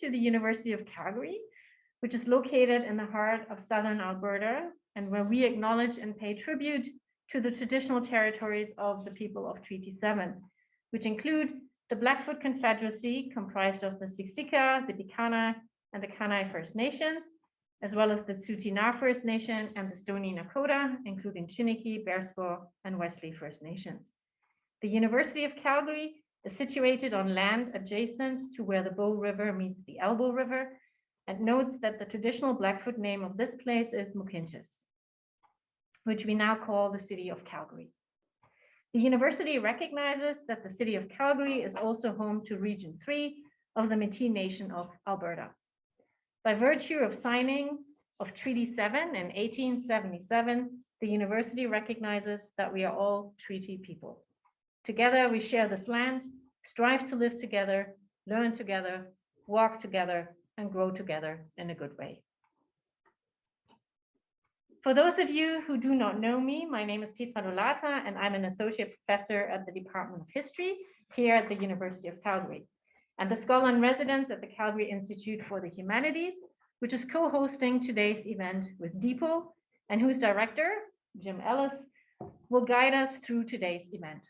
to the University of Calgary, which is located in the heart of southern Alberta, and where we acknowledge and pay tribute to the traditional territories of the people of Treaty 7, which include the Blackfoot Confederacy, comprised of the Siksika, the Piikani, and the Kainai First Nations, as well as the Tsuut'ina First Nation and the Stoney Nakoda, including Chiniki, Bearspaw, and Wesley First Nations. The University of Calgary is situated on land adjacent to where the Bow River meets the Elbow River, and notes that the traditional Blackfoot name of this place is Mukinchis, which we now call the city of Calgary. The university recognizes that the city of Calgary is also home to Region 3 of the Métis Nation of Alberta. By virtue of signing of Treaty 7 in 1877, the university recognizes that we are all treaty people. Together, we share this land, strive to live together, learn together, walk together, and grow together in a good way. For those of you who do not know me, my name is Petra Dolata, and I'm an associate professor at the Department of History here at the University of Calgary, and the scholar in residence at the Calgary Institute for the Humanities, which is co-hosting today's event with DePOT, and whose director, Jim Ellis, will guide us through today's event.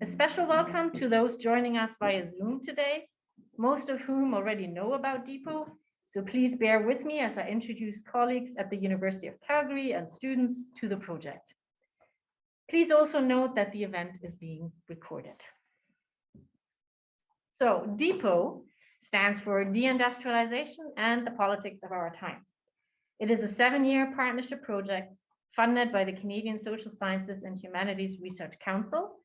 A special welcome to those joining us via Zoom today, most of whom already know about DePOT, so please bear with me as I introduce colleagues at the University of Calgary and students to the project. Please also note that the event is being recorded. So DePOT stands for Deindustrialization and the Politics of Our Time. It is a 7-year partnership project funded by the Canadian Social Sciences and Humanities Research Council.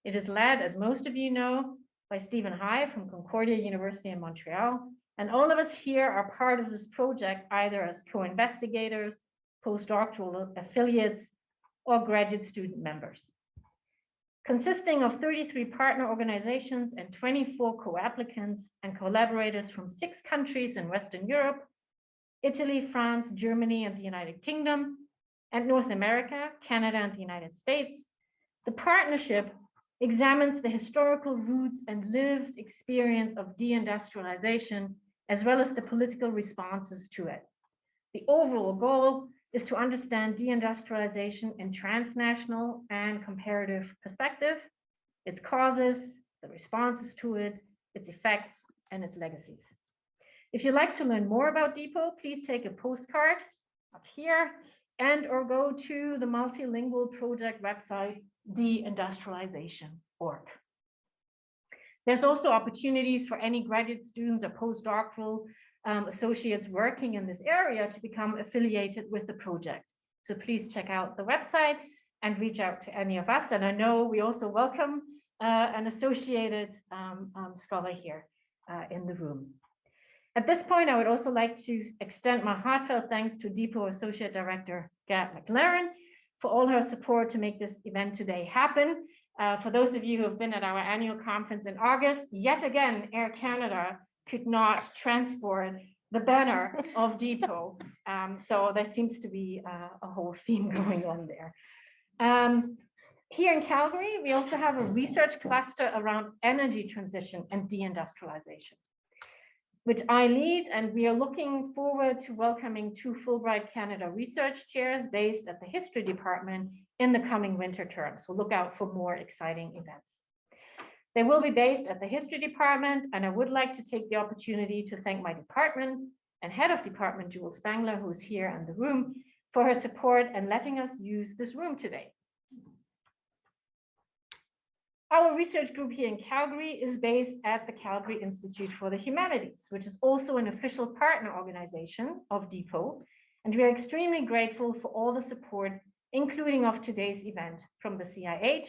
It is led, as most of you know, by Stephen High from Concordia University in Montreal. And all of us here are part of this project, either as co-investigators, postdoctoral affiliates, or graduate student members. Consisting of 33 partner organizations and 24 co-applicants and collaborators from 6 countries in Western Europe, Italy, France, Germany, and the United Kingdom, and North America, Canada, and the United States, the partnership examines the historical roots and lived experience of deindustrialization, as well as the political responses to it. The overall goal is to understand deindustrialization in transnational and comparative perspective, its causes, the responses to it, its effects, and its legacies. If you'd like to learn more about DePOT, please take a postcard up here and or go to the multilingual project website, deindustrialization.org. There's also opportunities for any graduate students or postdoctoral associates working in this area to become affiliated with the project. So please check out the website and reach out to any of us. And I know we also welcome an associated scholar here in the room. At this point, I would also like to extend my heartfelt thanks to DePOT Associate Director Gab McLaren for all her support to make this event today happen. For those of you who have been at our annual conference in August, yet again, Air Canada could not transport the banner of DePOT. So there seems to be a whole theme going on there. Here in Calgary, we also have a research cluster around energy transition and deindustrialization, which I lead, and we are looking forward to welcoming 2 Fulbright Canada research chairs based at the History Department in the coming winter term. So look out for more exciting events. They will be based at the History Department, and I would like to take the opportunity to thank my department and head of department, Jewel Spangler, who is here in the room, for her support and letting us use this room today. Our research group here in Calgary is based at the Calgary Institute for the Humanities, which is also an official partner organization of DePOT, and we are extremely grateful for all the support, including of today's event from the CIH,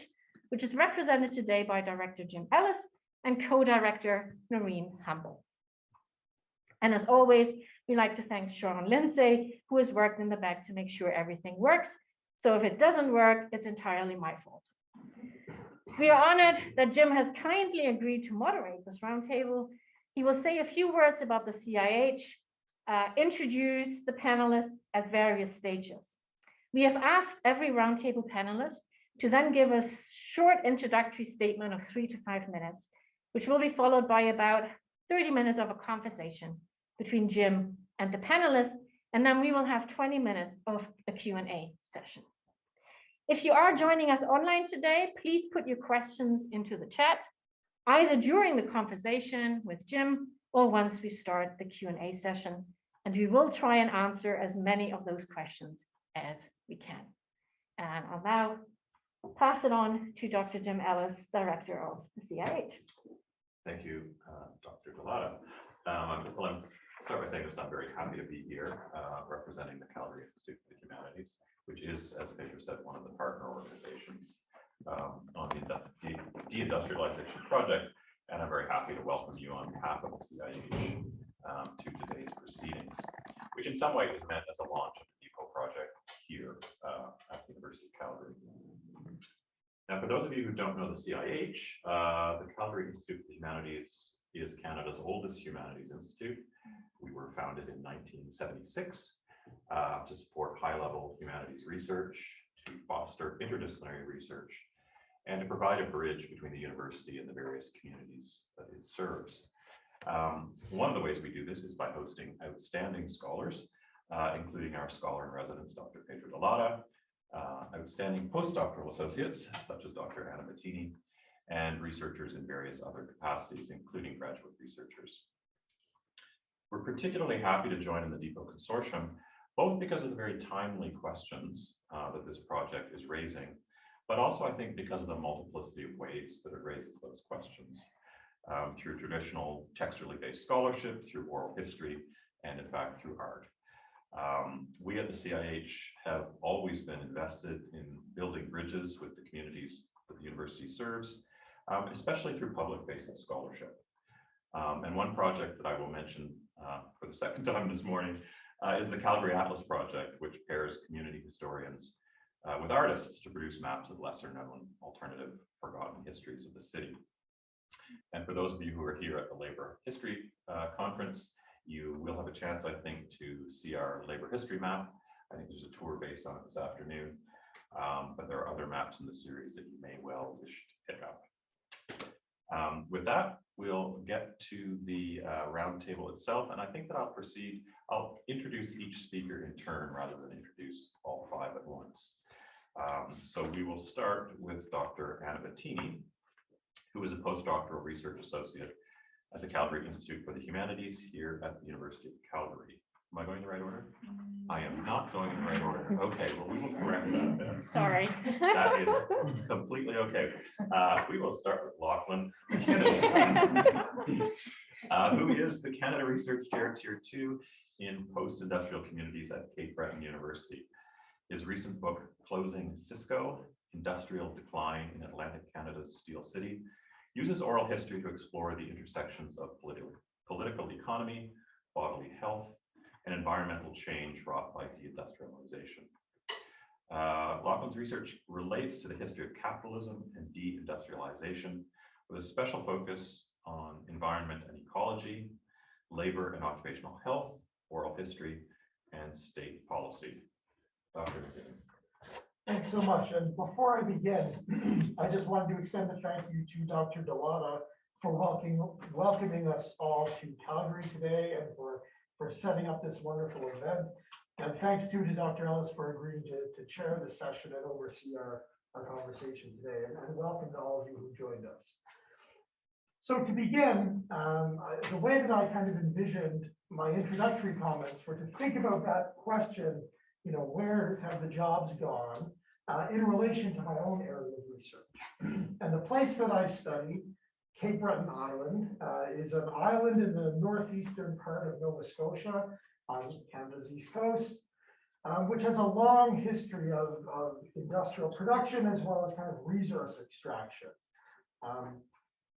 which is represented today by Director Jim Ellis and co-director Noreen Humble. And as always, we like to thank Sharon Lindsay, who has worked in the back to make sure everything works. So if it doesn't work, it's entirely my fault. We are honored that Jim has kindly agreed to moderate this roundtable. He will say a few words about the CIH, introduce the panelists at various stages. We have asked every roundtable panelist to then give a short introductory statement of 3 to 5 minutes, which will be followed by about 30 minutes of a conversation between Jim and the panelists, and then we will have 20 minutes of a Q&A session. If you are joining us online today, please put your questions into the chat, either during the conversation with Jim or once we start the Q&A session, and we will try and answer as many of those questions as we can. And I'll now pass it on to Dr. Jim Ellis, Director of the CIH. Thank you, Dr. Delata. Well, I'm start by saying this, I'm very happy to be here representing the Calgary Institute for the Humanities, which is, as Pedro said, one of the partner organizations on the Deindustrialization project. And I'm very happy to welcome you on behalf of the CIH to today's proceedings, which in some ways is meant as a launch of the DePOT project here at the University of Calgary. Now, for those of you who don't know the CIH, the Calgary Institute for the Humanities is Canada's oldest humanities institute. We were founded in 1976 to support high-level humanities research, to foster interdisciplinary research, and to provide a bridge between the university and the various communities that it serves. One of the ways we do this is by hosting outstanding scholars, including our scholar in residence, Dr. Pedro Delata, outstanding postdoctoral associates, such as Dr. Anna Bettini, and researchers in various other capacities, including graduate researchers. We're particularly happy to join in the DePOT consortium, both because of the very timely questions that this project is raising, but also I think because of the multiplicity of ways that it raises those questions, through traditional textually based scholarship, through oral history, and in fact through art. We at the CIH have always been invested in building bridges with the communities that the university serves, especially through public-facing scholarship. And one project that I will mention for the second time this morning is the Calgary Atlas project, which pairs community historians with artists to produce maps of lesser-known, alternative, forgotten histories of the city. And for those of you who are here at the Labor History Conference, you will have a chance, I think, to see our labor history map. I think there's a tour based on it this afternoon, but there are other maps in the series that you may well wish to pick up. With that, we'll get to the roundtable itself, and I think that I'll introduce each speaker in turn rather than introduce all five at once. So we will start with Dr. Anna Bettini, who is a postdoctoral research associate at the Calgary Institute for the Humanities here at the University of Calgary. Am I going in the right order? I am not going in the right order. Okay, well, we will correct that then. Sorry. That is completely okay. We will start with Lachlan MacKinnon, who is the Canada Research Chair Tier 2 in Post-Industrial Communities at Cape Breton University. His recent book, Closing Cisco, Industrial Decline in Atlantic Canada's Steel City, uses oral history to explore the intersections of political economy, bodily health, and environmental change wrought by deindustrialization. Lachlan's research relates to the history of capitalism and deindustrialization, with a special focus on environment and ecology, labor and occupational health, oral history, and state policy. Dr. MacKinnon. Thanks so much. And before I begin, I just wanted to extend a thank you to Dr. Delata for welcoming us all to Calgary today and for setting up this wonderful event. And thanks too to Dr. Ellis for agreeing to chair the session and oversee our conversation today. And welcome to all of you who joined us. So to begin, the way that I kind of envisioned my introductory comments were to think about that question, you know, where have the jobs gone in relation to my own area of research. And the place that I study, Cape Breton Island, is an island in the northeastern part of Nova Scotia on Canada's east coast, which has a long history of industrial production as well as kind of resource extraction.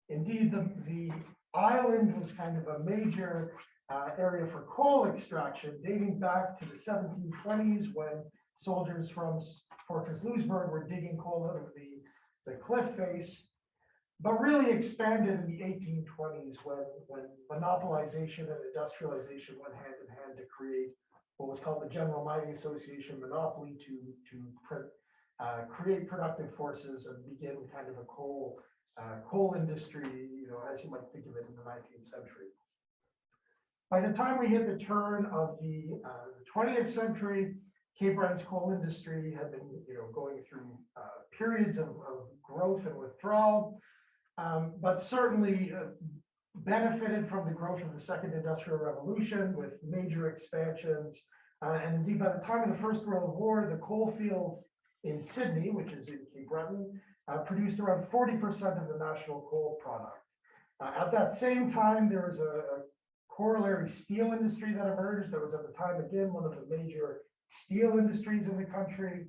Indeed, the island was kind of a major area for coal extraction dating back to the 1720s when soldiers from Fortress Louisbourg were digging coal out of the cliff face, but really expanded in the 1820s when monopolization and industrialization went hand in hand to create what was called the General Mining Association monopoly to create productive forces and begin kind of a coal industry, as you might think of it in the 19th century. By the time we hit the turn of the 20th century, Cape Breton's coal industry had been, going through periods of growth and withdrawal, but certainly benefited from the growth of the Second Industrial Revolution with major expansions. And indeed, by the time of the First World War, the coal field in Sydney, which is in Cape Breton, produced around 40% of the national coal product. At that same time, there was a corollary steel industry that emerged. That was at the time, again, one of the major steel industries in the country.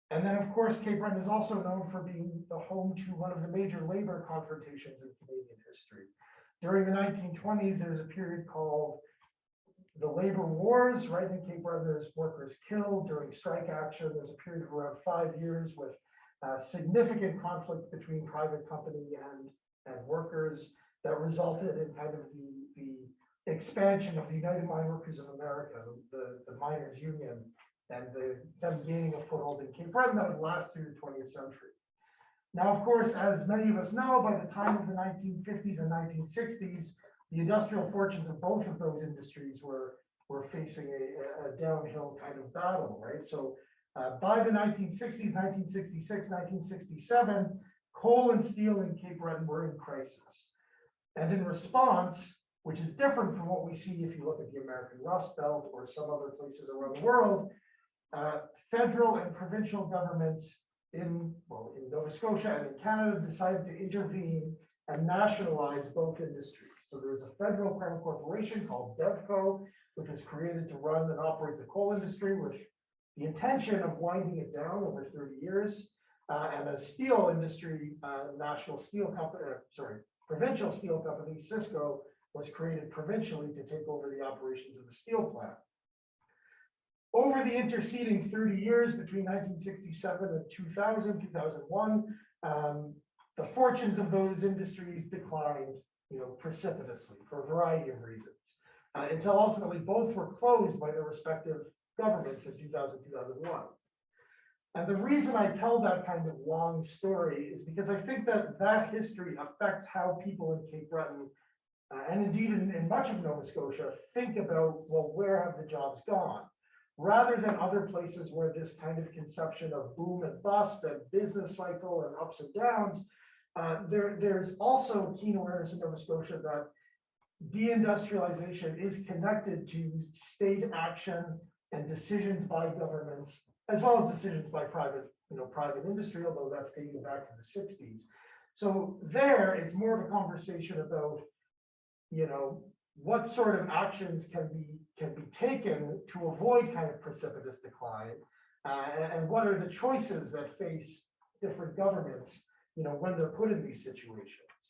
And then, of course, Cape Breton is also known for being the home to one of the major labor confrontations in Canadian history. During the 1920s, there was a period called the labor wars, right? In Cape Breton, there's workers killed during strike action. There's a period of around 5 years with significant conflict between private company and workers that resulted in kind of the expansion of the United Mine Workers of America, the miners' union, and them gaining a foothold in Cape Breton that would last through the 20th century. Now, of course, as many of us know, by the time of the 1950s and 1960s, the industrial fortunes of both of those industries were facing a downhill kind of battle, right? So by the 1960s, 1966, 1967, coal and steel in Cape Breton were in crisis. And in response, which is different from what we see if you look at the American Rust Belt or some other places around the world, federal and provincial governments in Nova Scotia and in Canada decided to intervene and nationalize both industries. So there was a federal crown corporation called DevCo, which was created to run and operate the coal industry with the intention of winding it down over 30 years. And a steel industry, provincial steel company, Cisco, was created provincially to take over the operations of the steel plant. Over the interceding 30 years between 1967 and 2001, the fortunes of those industries declined, precipitously for a variety of reasons, until ultimately both were closed by their respective governments in 2000, 2001. And the reason I tell that kind of long story is because I think that history affects how people in Cape Breton, and indeed in much of Nova Scotia, think about, well, where have the jobs gone? Rather than other places where this kind of conception of boom and bust and business cycle and ups and downs, there's also keen awareness in Nova Scotia that deindustrialization is connected to state action and decisions by governments, as well as decisions by private industry, although that's dating back to the 60s. So there, it's more of a conversation about, what sort of actions can be taken to avoid kind of precipitous decline, and what are the choices that face different governments, when they're put in these situations.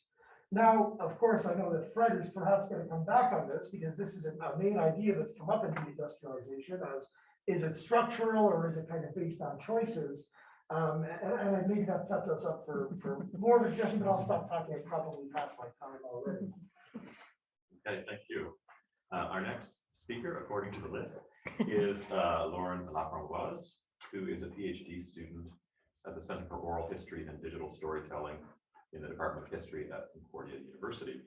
Now, of course, I know that Fred is perhaps going to come back on this because this is a main idea that's come up in deindustrialization as, is it structural or is it kind of based on choices? And I think that sets us up for more of a discussion, but I'll stop talking. I probably passed my time already. Okay, thank you. Our next speaker, according to the list, is Lachlan, who is a PhD student at the Center for Oral History and Digital Storytelling in the Department of History at Concordia University.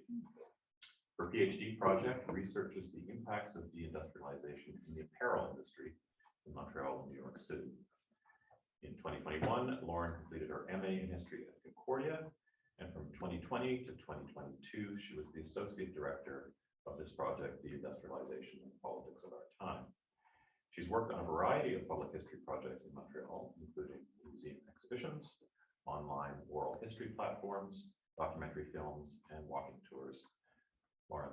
Her PhD project researches the impacts of deindustrialization in the apparel industry in Montreal and New York City. In 2021, Lauren completed her MA in history at Concordia, and from 2020 to 2022, she was the associate director of this project, Deindustrialization and Politics of Our Time. She's worked on a variety of public history projects in Montreal, including museum exhibitions, online oral history platforms, documentary films, and walking tours. Lauren.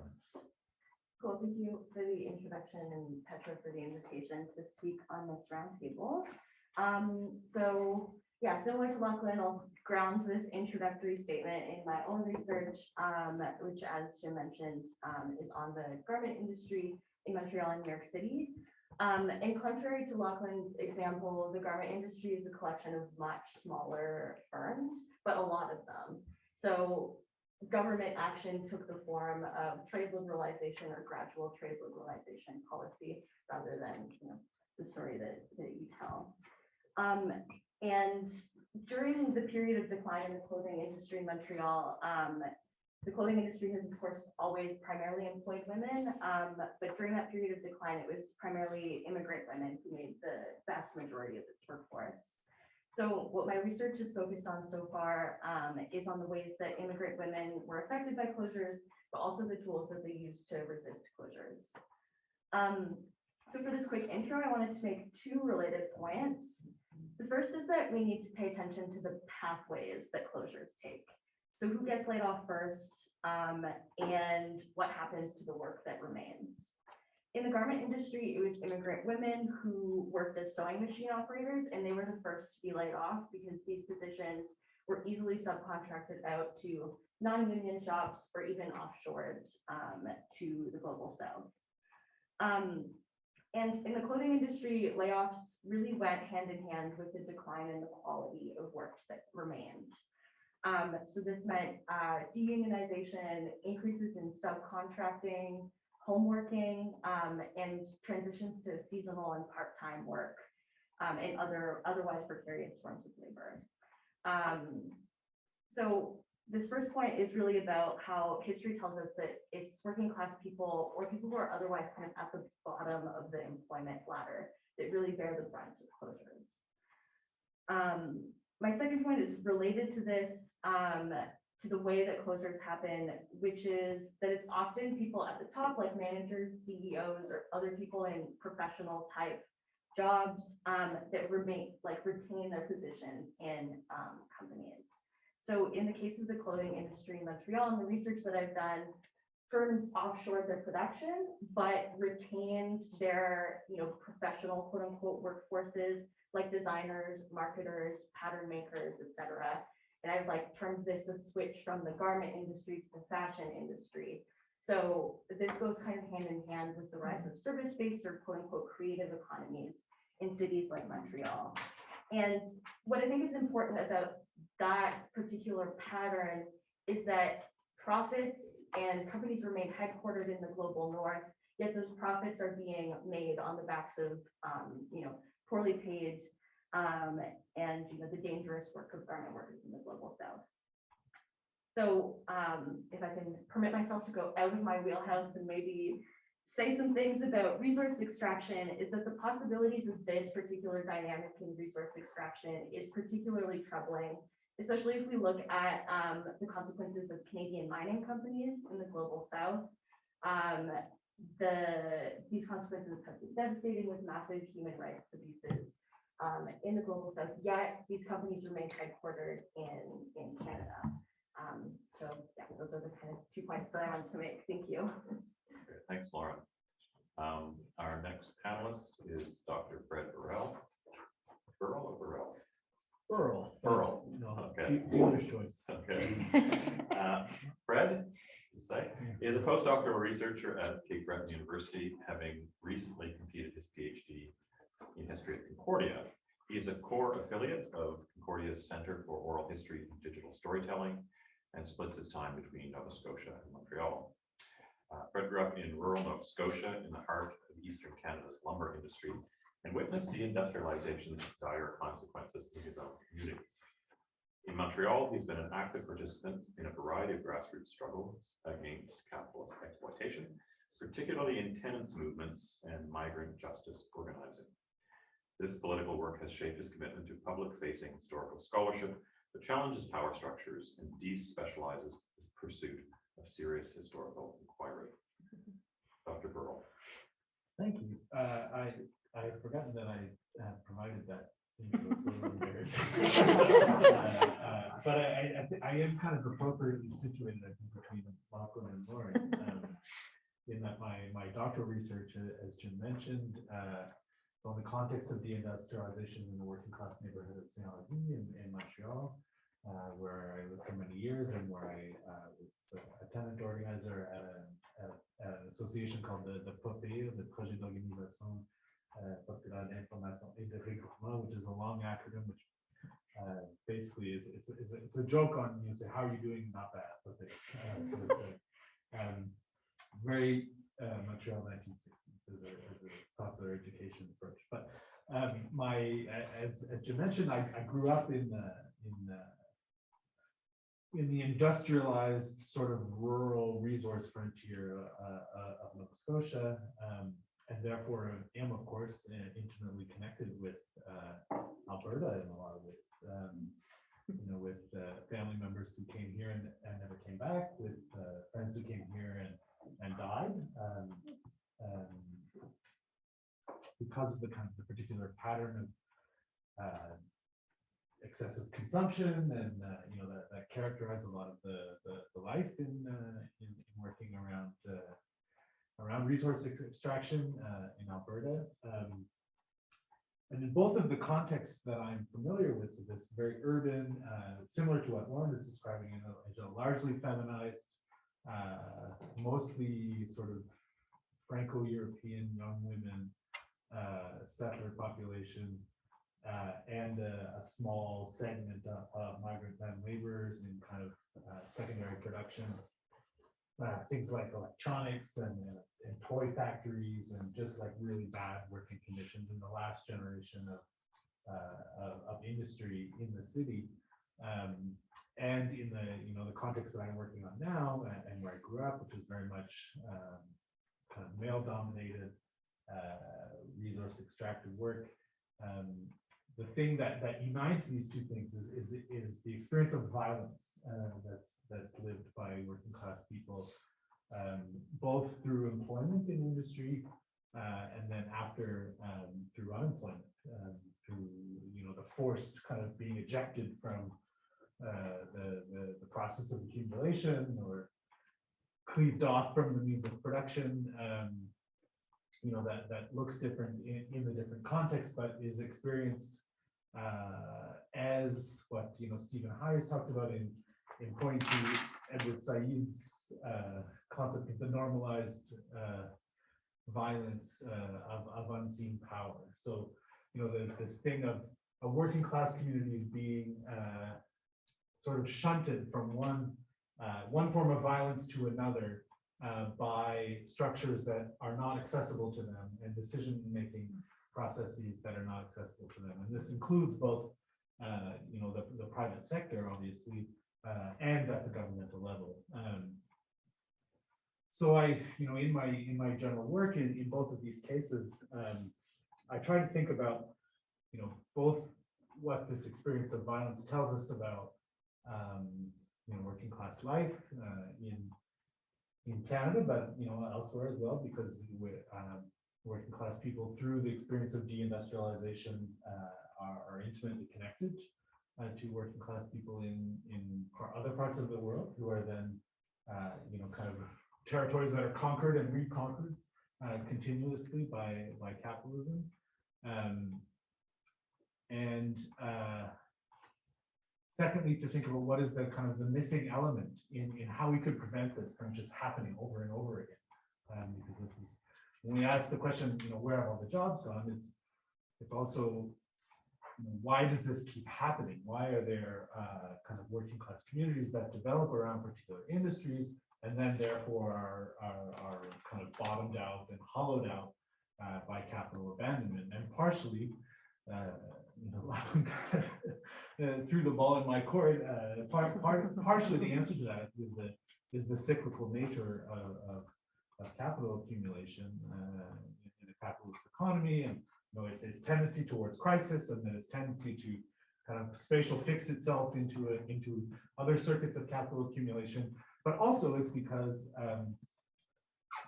Cool, thank you for the introduction and Petra for the invitation to speak on this roundtable. Similar to Lachlan, I'll ground this introductory statement in my own research, which, as Jim mentioned, is on the garment industry in Montreal and New York City. And contrary to Lachlan's example, the garment industry is a collection of much smaller firms, but a lot of them. So government action took the form of trade liberalization or gradual trade liberalization policy rather than the story that you tell. And during the period of decline in the clothing industry in Montreal, the clothing industry has, of course, always primarily employed women, but during that period of decline, it was primarily immigrant women who made the vast majority of its workforce. So what my research is focused on so far is on the ways that immigrant women were affected by closures, but also the tools that they used to resist closures. So for this quick intro, I wanted to make two related points. The first is that we need to pay attention to the pathways that closures take. So who gets laid off first, and what happens to the work that remains? In the garment industry, it was immigrant women who worked as sewing machine operators, and they were the first to be laid off because these positions were easily subcontracted out to non-union shops or even offshored to the global south. And in the clothing industry, layoffs really went hand in hand with the decline in the quality of work that remained. So this meant deunionization, increases in subcontracting, homeworking, and transitions to seasonal and part-time work, and otherwise precarious forms of labor. So this first point is really about how history tells us that it's working class people or people who are otherwise kind of at the bottom of the employment ladder that really bear the brunt of closures. My second point is related to this, to the way that closures happen, which is that it's often people at the top, like managers, CEOs, or other people in professional type jobs that retain their positions in companies. So in the case of the clothing industry in Montreal, and the research that I've done, firms offshored their production, but retained their, professional quote unquote workforces like designers, marketers, pattern makers, etc. And I've termed this a switch from the garment industry to the fashion industry. So this goes kind of hand in hand with the rise of service-based or quote unquote creative economies in cities like Montreal. And what I think is important about that particular pattern is that profits and companies remain headquartered in the global north, yet those profits are being made on the backs of, poorly paid and the dangerous work of garment workers in the global south. So if I can permit myself to go out of my wheelhouse and maybe say some things about resource extraction, is that the possibilities of this particular dynamic in resource extraction is particularly troubling, especially if we look at the consequences of Canadian mining companies in the global south. These consequences have been devastating with massive human rights abuses in the global south, yet these companies remain headquartered in Canada. So yeah, those are the kind of 2 points that I wanted to make. Thank you. Okay, thanks, Lauren. Our next panelist is Dr. Fred Burrill. Burrill or Burrill? Burrill. Burrill. No, Okay. dealer's choice. Okay. Fred, is a postdoctoral researcher at Cape Breton University, having recently completed his PhD in history at Concordia. He is a core affiliate of Concordia's Center for Oral History and Digital Storytelling and splits his time between Nova Scotia and Montreal. Fred grew up in rural Nova Scotia in the heart of Eastern Canada's lumber industry and witnessed deindustrialization's dire consequences in his own community. In Montreal, he's been an active participant in a variety of grassroots struggles against capitalist exploitation, particularly in tenants movements and migrant justice organizing. This political work has shaped his commitment to public-facing historical scholarship that challenges power structures and despecializes the pursuit of serious historical inquiry. Dr. Burrill. Thank you. I had forgotten that I had provided that intro. It's a little embarrassing. But I am kind of appropriately situated, I think, between Lachlan and Lauren, in that my doctoral research, as Jim mentioned, on the context of deindustrialization in the working class neighborhood of Saint-Henri in Montreal, where I lived for many years and where I was a tenant organizer at an association called the DePOT, the Projet d'Organisation Populaire d'Information et de Regroupement, which is a long acronym, which basically it's a joke on say how are you doing, not bad, but very Montreal 1960s as a popular education approach. But As Jim mentioned, I grew up in the industrialized sort of rural resource frontier of Nova Scotia, and therefore am, of course, intimately connected with Alberta in a lot of ways. With family members who came here and never came back, with friends who came here and died. Because of the particular pattern of excessive consumption and that characterize a lot of the life in working around resource extraction in Alberta. And in both of the contexts that I'm familiar with, so this very urban, similar to what Lauren is describing, largely feminized, mostly sort of Franco-European young women, settler population, and a small segment of migrant land laborers in kind of secondary production. Things like electronics and toy factories, and just like really bad working conditions in the last generation of industry in the city. And in the context that I'm working on now, and where I grew up, which was very much kind of male dominated resource extractive work. The thing that unites these two things is the experience of violence that's lived by working class people, both through employment in industry and then after through unemployment, through the forced kind of being ejected from the process of accumulation or cleaved off from the means of production. That looks different in the different contexts, but is experienced as what Stephen Hayes talked about in pointing to Edward Said's concept of the normalized violence of unseen power. So this thing of working class communities being sort of shunted from one form of violence to another by structures that are not accessible to them and decision-making processes that are not accessible to them. And this includes both, the private sector, obviously, and at the governmental level. So in my general work in both of these cases, I try to think about, both what this experience of violence tells us about, working class life in Canada, but elsewhere as well, because working class people through the experience of deindustrialization are intimately connected to working class people in other parts of the world, who are then kind of territories that are conquered and reconquered continuously by capitalism. Secondly, to think about what is the kind of the missing element in how we could prevent this from just happening over and over again. Because this is, when we ask the question, where have all the jobs gone? It's also, why does this keep happening? Why are there kind of working class communities that develop around particular industries and then therefore are kind of bottomed out and hollowed out by capital abandonment? And partially, Lachlan kind of threw the ball in my court. Partially, the answer to that is the cyclical nature of capital accumulation in a capitalist economy, and its tendency towards crisis, and then its tendency to kind of spatial fix itself into other circuits of capital accumulation. But also, it's because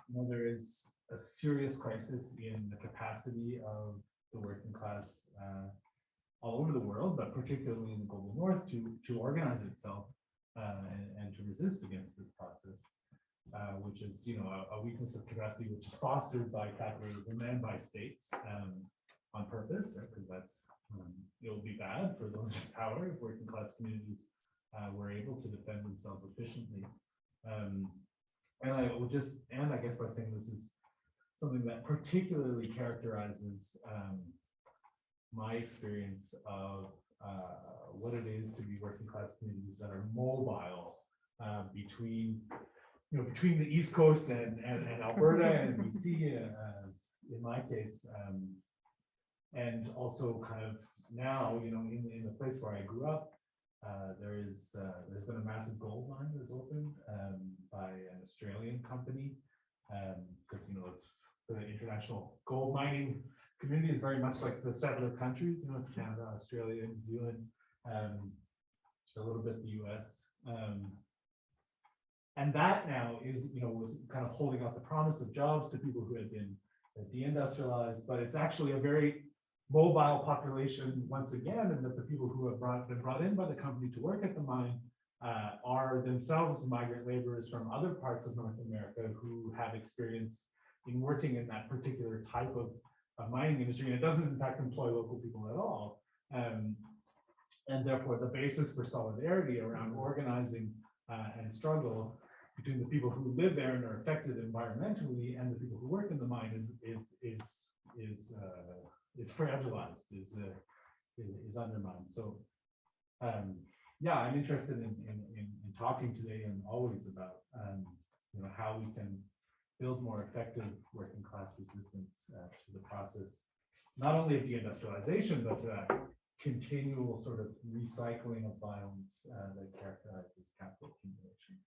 there is a serious crisis in the capacity of the working class all over the world, but particularly in the global north, to organize itself and to resist against this process, which is a weakness of capacity which is fostered by capitalism and by states on purpose, because that's it will be bad for those in power if working class communities were able to defend themselves efficiently. And I will just end, I guess, by saying this is something that particularly characterizes my experience of what it is to be working class communities that are mobile between the East Coast and Alberta and BC. In my case, And also kind of now, in the place where I grew up, there's been a massive gold mine that's opened by an Australian company. Because, it's the international gold mining community is very much like the settler countries, it's Canada, Australia, New Zealand, a little bit the US. And that now is, was kind of holding out the promise of jobs to people who had been deindustrialized, but it's actually a very mobile population once again, and that the people who have been brought in by the company to work at the mine are themselves migrant laborers from other parts of North America who have experience in working in that particular type of mining industry, and it doesn't in fact employ local people at all. And therefore the basis for solidarity around organizing and struggle between the people who live there and are affected environmentally and the people who work in the mine is fragilized, is undermined. So yeah, I'm interested in talking today and always about how we can build more effective working class resistance to the process, not only of deindustrialization, but to that continual sort of recycling of violence that characterizes capital accumulation.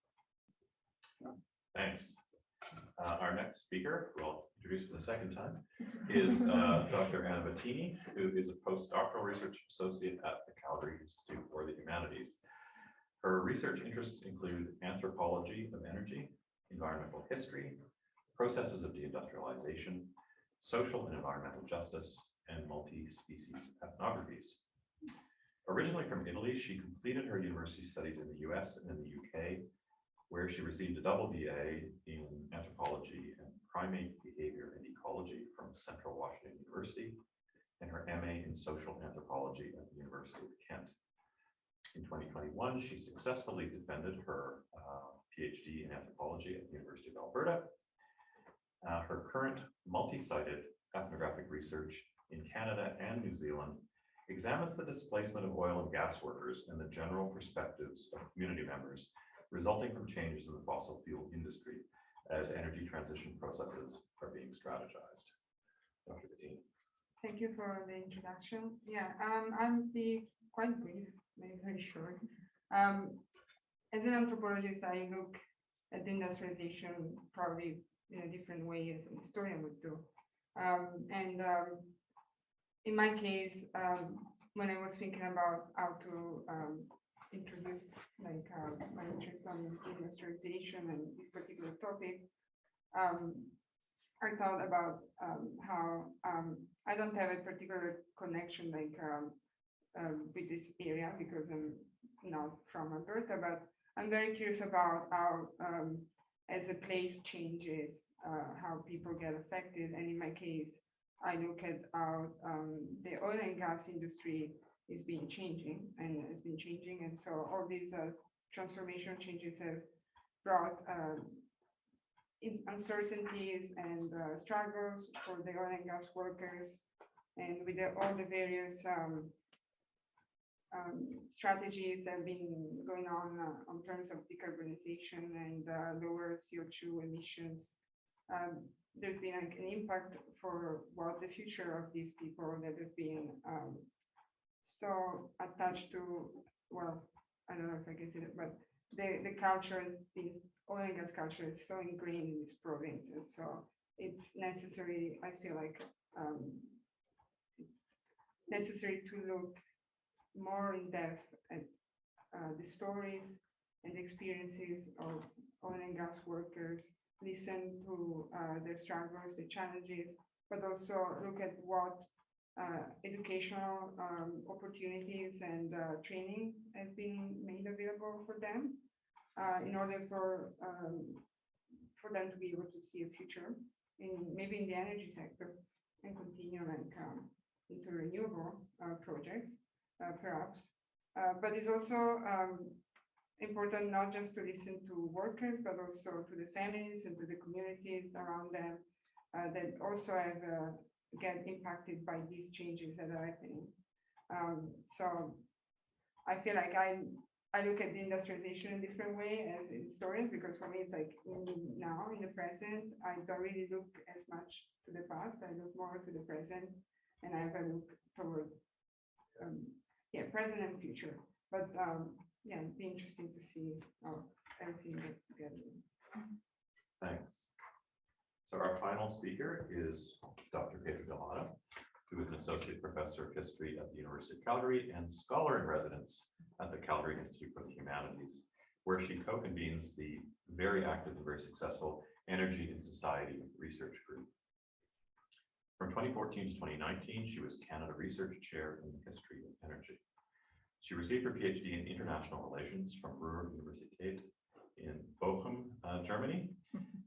Thanks. Our next speaker, who I'll introduce for the second time, is Dr. Anna Bettini, who is a postdoctoral research associate at the Calgary Institute for the Humanities. Her research interests include anthropology of energy, environmental history, processes of deindustrialization, social and environmental justice, and multi-species ethnographies. Originally from Italy, she completed her university studies in the US and in the UK, where she received a double BA in anthropology and primate behavior and ecology from Central Washington University, and her MA in social anthropology at the University of Kent. In 2021, she successfully defended her PhD in anthropology at the University of Alberta. Her current multi-sited ethnographic research in Canada and New Zealand examines the displacement of oil and gas workers and the general perspectives of community members resulting from changes in the fossil fuel industry as energy transition processes are being strategized. Dr. Bettini. Thank you for the introduction. Yeah, I'll be quite brief, very short. As an anthropologist, I look at industrialization probably in a different way as an historian would do. In my case, when I was thinking about how to introduce my interest on industrialization and this particular topic, I thought about how I don't have a particular connection with this area because I'm not from Alberta, but I'm very curious about how as the place changes, how people get affected. And in my case, I look at how the oil and gas industry is changing. And so all these transformational changes have brought uncertainties and struggles for the oil and gas workers, and with all the various strategies that have been going on terms of decarbonization and lower CO2 emissions. There's been an impact for what the future of these people that have been so attached to, well, I don't know if I can say that, but the culture, the oil and gas culture is so ingrained in this province. And so it's necessary, I feel like it's necessary to look more in depth at the stories and experiences of oil and gas workers, listen to their struggles, the challenges, but also look at what educational opportunities and training have been made available for them in order for them to be able to see a future maybe in the energy sector and continue into renewable projects, perhaps. But it's also important not just to listen to workers, but also to the families and to the communities around them that also get impacted by these changes that are happening. So I feel like I look at the industrialization in a different way as historians, because for me it's like now in the present, I don't really look as much to the past. I look more to the present and I have a look toward present and future. But yeah, it'd be interesting to see how everything gets together. Thanks. So our final speaker is Dr. Pedro Delgado, who is an associate professor of history at the University of Calgary and scholar in residence at the Calgary Institute for the Humanities, where she co-convenes the very active and very successful Energy in Society Research Group. From 2014 to 2019, she was Canada Research Chair in the History of Energy. She received her PhD in International Relations from Burrill Universität in Bochum, Germany,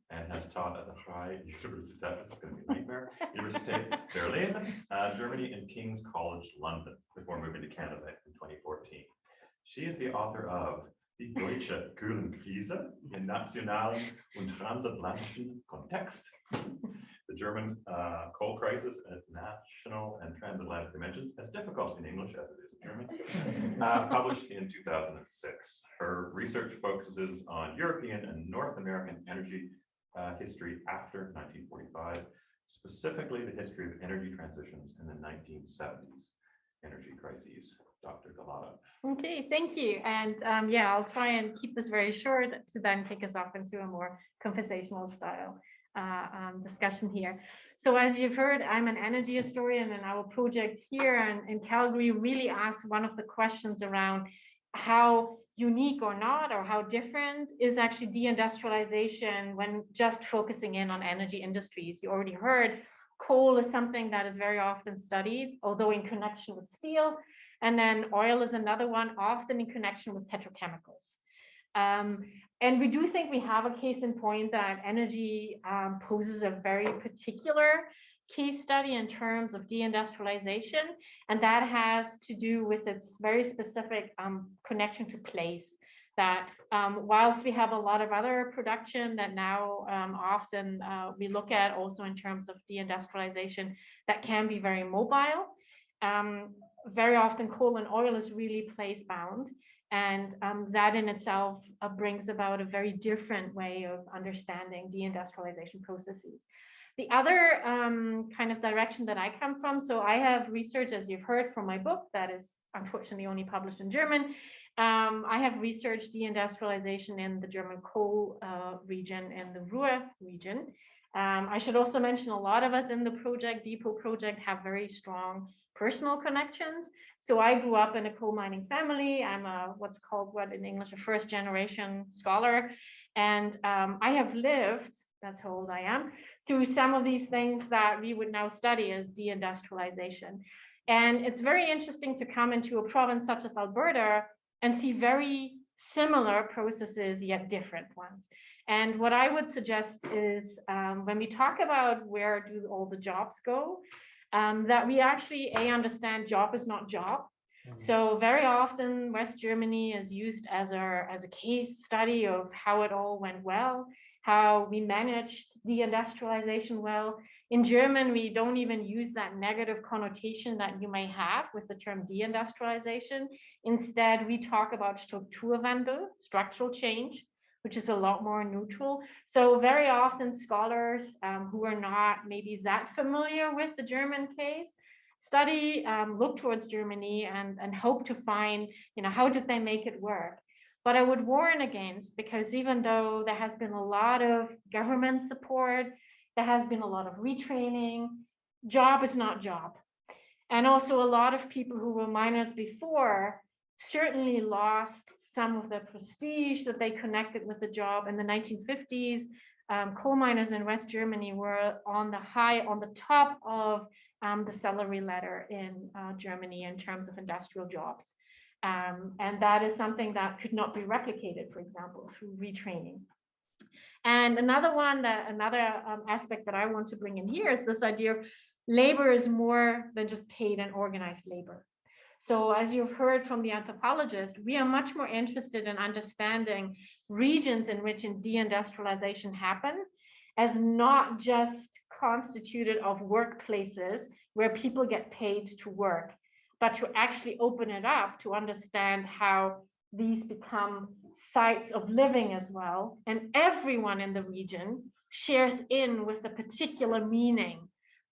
and has taught at the Freie Universität, this is going to be a nightmare, Universität Berlin, Germany, and King's College London, before moving to Canada in 2014. She is the author of Die Deutsche Kohlenkrise im nationalen und transatlantischen Kontext, the German coal crisis and its national and transatlantic dimensions, as difficult in English as it is in German, published in 2006. Her research focuses on European and North American energy history after 1945, specifically the history of energy transitions in the 1970s energy crises. Dr. Delgado. Okay, thank you. And yeah, I'll try and keep this very short to then kick us off into a more conversational style discussion here. So as you've heard, I'm an energy historian, and our project here in Calgary really asks one of the questions around how unique or not, or how different is actually deindustrialization when just focusing in on energy industries. You already heard coal is something that is very often studied, although in connection with steel. And then oil is another one, often in connection with petrochemicals. And we do think we have a case in point that energy poses a very particular case study in terms of deindustrialization. And that has to do with its very specific connection to place. That whilst we have a lot of other production that now often we look at also in terms of deindustrialization that can be very mobile, very often coal and oil is really place bound. And that in itself brings about a very different way of understanding deindustrialization processes. The other kind of direction that I come from, so I have research, as you've heard from my book, that is unfortunately only published in German. I have researched deindustrialization in the German coal region and the Ruhr region. I should also mention a lot of us in the project, DePOT project, have very strong personal connections. So I grew up in a coal mining family. I'm a what's called in English, a first generation scholar. And I have lived, that's how old I am, through some of these things that we would now study as deindustrialization. And it's very interesting to come into a province such as Alberta and see very similar processes, yet different ones. And what I would suggest is when we talk about where do all the jobs go, that we actually understand job is not job. So very often West Germany is used as a case study of how it all went well, how we managed deindustrialization well. In German, we don't even use that negative connotation that you may have with the term deindustrialization. Instead, we talk about Strukturwandel, structural change, which is a lot more neutral. So very often scholars who are not maybe that familiar with the German case study, look towards Germany and hope to find, how did they make it work? But I would warn against, because even though there has been a lot of government support, there has been a lot of retraining, job is not job. And also a lot of people who were miners before certainly lost some of the prestige that they connected with the job. In the 1950s, coal miners in West Germany were on the top of the salary ladder in Germany in terms of industrial jobs. And that is something that could not be replicated, for example, through retraining. And another aspect that I want to bring in here is this idea of labor is more than just paid and organized labor. So as you've heard from the anthropologist, we are much more interested in understanding regions in which deindustrialization happened as not just constituted of workplaces where people get paid to work, but to actually open it up to understand how these become sites of living as well. And everyone in the region shares in with the particular meaning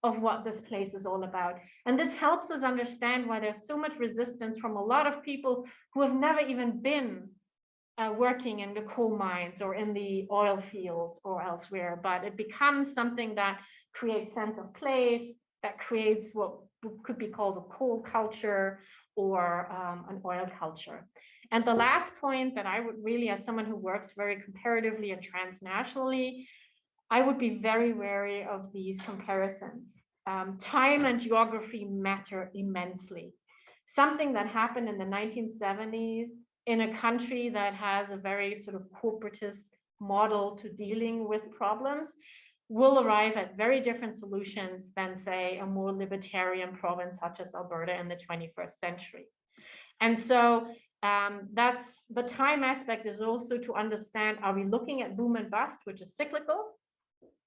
of what this place is all about. And this helps us understand why there's so much resistance from a lot of people who have never even been working in the coal mines or in the oil fields or elsewhere, but it becomes something that creates sense of place, that creates what could be called a coal culture or an oil culture. And the last point that I would really, as someone who works very comparatively and transnationally, I would be very wary of these comparisons. Time and geography matter immensely. Something that happened in the 1970s in a country that has a very sort of corporatist model to dealing with problems will arrive at very different solutions than, say, a more libertarian province such as Alberta in the 21st century. And so that's the time aspect is also to understand, are we looking at boom and bust, which is cyclical?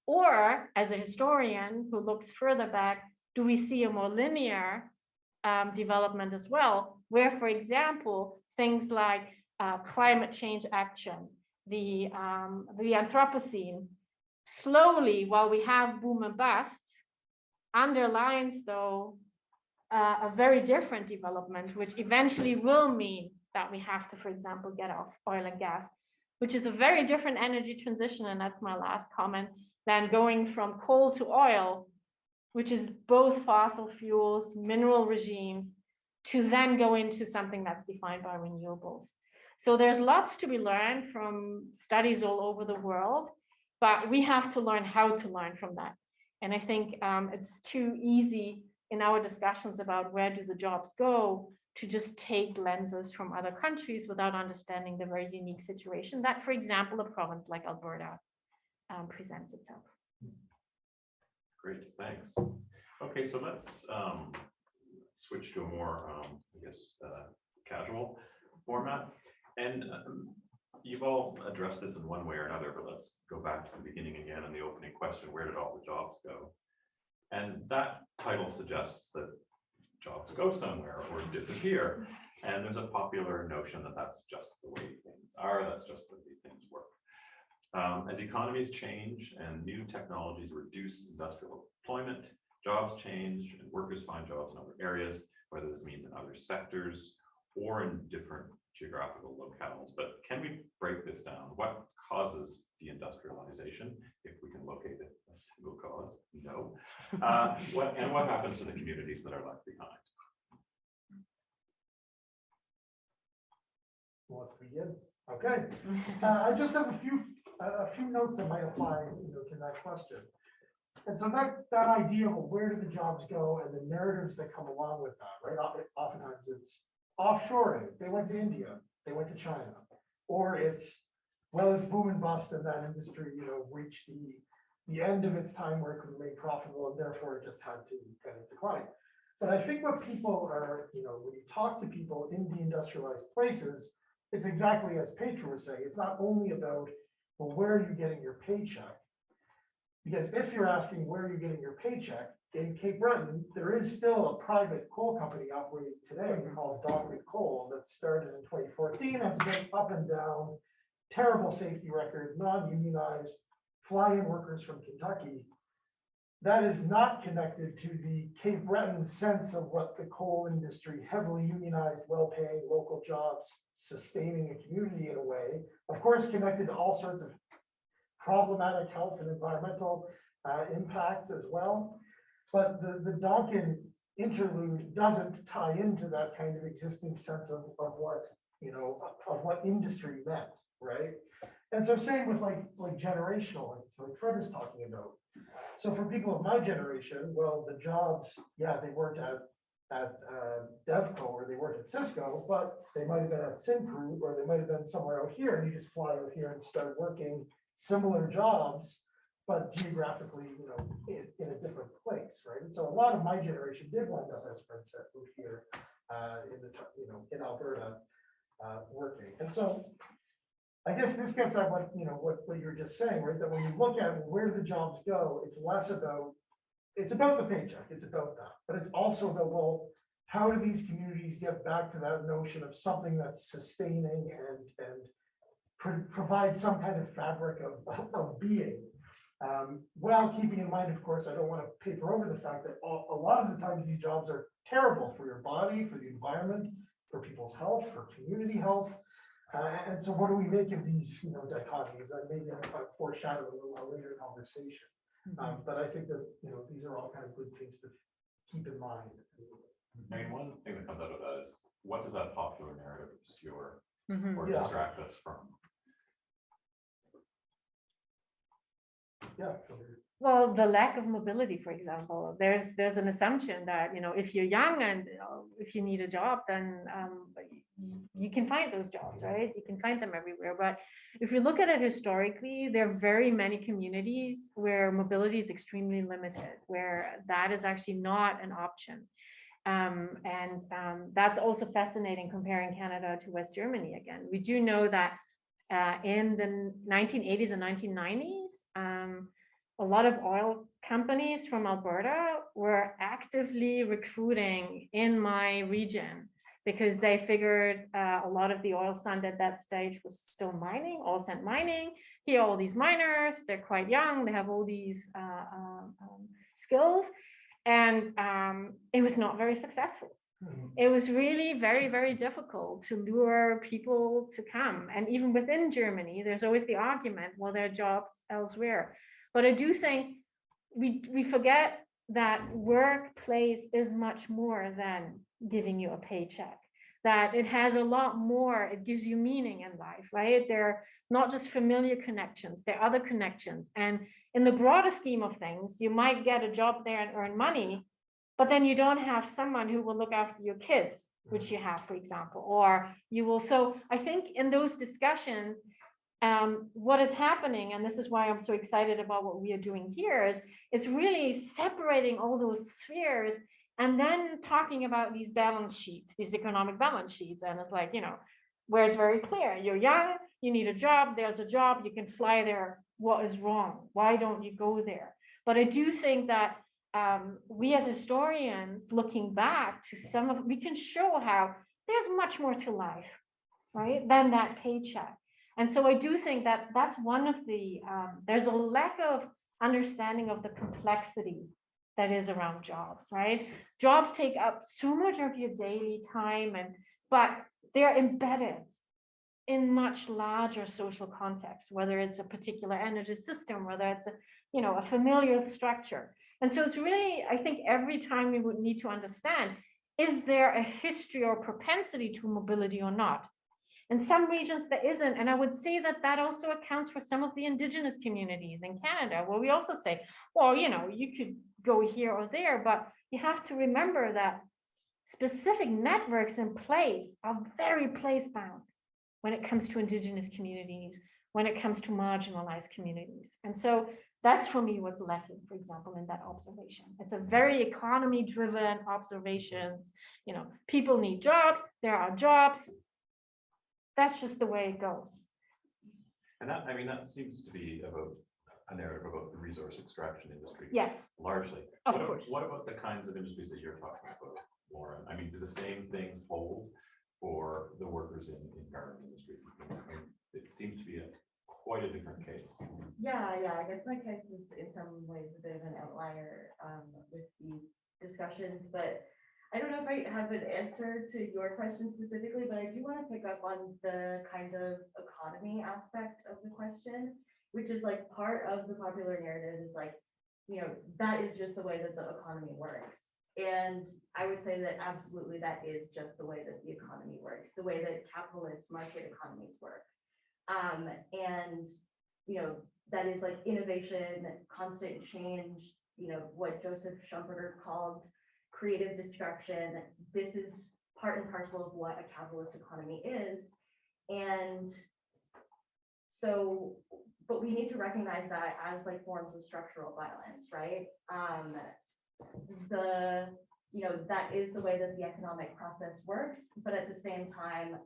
Or as a historian who looks further back, do we see a more linear development as well, where, for example, things like climate change action, the Anthropocene, slowly, while we have boom and busts, underlines, though, a very different development, which eventually will mean that we have to, for example, get off oil and gas, which is a very different energy transition, and that's my last comment, than going from coal to oil, which is both fossil fuels, mineral regimes, to then go into something that's defined by renewables. So there's lots to be learned from studies all over the world, but we have to learn how to learn from that. And I think it's too easy in our discussions about where do the jobs go to just take lenses from other countries without understanding the very unique situation that, for example, a province like Alberta presents itself. Great, thanks. Okay, so let's switch to a more, I guess, casual format. And you've all addressed this in one way or another, but let's go back to the beginning again and the opening question, where did all the jobs go? And that title suggests that jobs go somewhere or disappear. And there's a popular notion that that's just the way things are, that's just the way things work. As economies change and new technologies reduce industrial employment, jobs change and workers find jobs in other areas, whether this means in other sectors or in different geographical locales. But can we break this down? What causes deindustrialization? If we can locate a single cause, no. What happens to the communities that are left behind? Who wants to begin? Okay. I just have a few notes that might apply, to that question. And so that idea of where do the jobs go and the narratives that come along with that, right? Oftentimes it's offshoring. They went to India, they went to China, or it's boom and bust, and that industry, reached the end of its time where it could remain profitable, and therefore it just had to kind of decline. But I think what people are, when you talk to people in deindustrialized places, it's exactly as Petra was saying. It's not only about, well, where are you getting your paycheck? Because if you're asking where are you getting your paycheck, in Cape Breton, there is still a private coal company operating today called Dogwood Coal that started in 2014, has been up and down, terrible safety record, non-unionized, fly-in workers from Kentucky. That is not connected to the Cape Breton sense of what the coal industry, heavily unionized, well-paying local jobs, sustaining a community in a way, of course, connected to all sorts of problematic health and environmental impacts as well. But the Donkin interlude doesn't tie into that kind of existing sense of what industry meant, right? And so same with like generational, like Fred is talking about. So for people of my generation, well, the jobs, yeah, they worked at DevCo or they worked at Cisco, but they might have been at Syncrude or they might have been somewhere out here, and you just fly out here and start working similar jobs, but geographically, in a different place, right? And so a lot of my generation did wind up, as Fred said, moved here in Alberta, working. And so I guess this gets at what you're just saying, right? That when you look at where the jobs go, it's less about, it's about the paycheck, it's about that, but it's also about, well, how do these communities get back to that notion of something that's sustaining and provide some kind of fabric of being. While keeping in mind, of course, I don't want to paper over the fact that a lot of the times these jobs are terrible for your body, for the environment, for people's health, for community health. And so what do we make of these, dichotomies? And maybe I'll kind of foreshadow a little later conversation. But I think that, these are all kind of good things to keep in mind. I mean, one thing that comes out of that is, what does that popular narrative obscure Mhm. or Yeah. distract us from? Yeah. Well, the lack of mobility, for example, there's an assumption that, if you're young and if you need a job, then you can find those jobs, right? You can find them everywhere. But if you look at it historically, there are very many communities where mobility is extremely limited, where that is actually not an option. That's also fascinating comparing Canada to West Germany again. We do know that in the 1980s and 1990s, a lot of oil companies from Alberta were actively recruiting in my region because they figured a lot of the oil sand at that stage was still mining, oil sand mining. Here are all these miners, they're quite young, they have all these skills, and it was not very successful. It was really very, very difficult to lure people to come. And even within Germany, there's always the argument, well, there are jobs elsewhere. But I do think we forget that workplace is much more than giving you a paycheck, that it has a lot more, it gives you meaning in life, right? They're not just familiar connections, they're other connections. And in the broader scheme of things, you might get a job there and earn money, but then you don't have someone who will look after your kids, which you have, for example, or you will. So I think in those discussions, what is happening, and this is why I'm so excited about what we are doing here, is really separating all those spheres and then talking about these balance sheets, these economic balance sheets. And it's like, where it's very clear, you're young, you need a job, there's a job, you can fly there. What is wrong? Why don't you go there? But I do think that we as historians, looking back to we can show how there's much more to life, right, than that paycheck. And so I do think that that's one of the, there's a lack of understanding of the complexity that is around jobs, right? Jobs take up so much of your daily time, but they're embedded in much larger social context, whether it's a particular energy system, whether it's a familiar structure. And so it's really, I think every time we would need to understand, is there a history or propensity to mobility or not? In some regions there isn't. And I would say that that also accounts for some of the Indigenous communities in Canada, where we also say, well, you could go here or there, but you have to remember that specific networks in place are very place-bound when it comes to Indigenous communities, when it comes to marginalized communities. And so that's for me what's lacking, for example, in that observation. It's a very economy-driven observations. People need jobs, there are jobs. That's just the way it goes. And that seems to be about a narrative about the resource extraction industry. Yes. Largely. Of course. What about the kinds of industries that you're talking about, Lauren? Do the same things hold for the workers in garment industries? It seems to be quite a different case. Yeah, I guess my case is in some ways a bit of an outlier with these discussions, but I don't know if I have an answer to your question specifically, but I do want to pick up on the kind of economy aspect of the question, which is like part of the popular narrative is like, that is just the way that the economy works. And I would say that absolutely that is just the way that the economy works, the way that capitalist market economies work. And that is like innovation, constant change, what Joseph Schumpeter called creative destruction. This is part and parcel of what a capitalist economy is. And so, but we need to recognize that as like forms of structural violence, right? That is the way that the economic process works, but at the same time,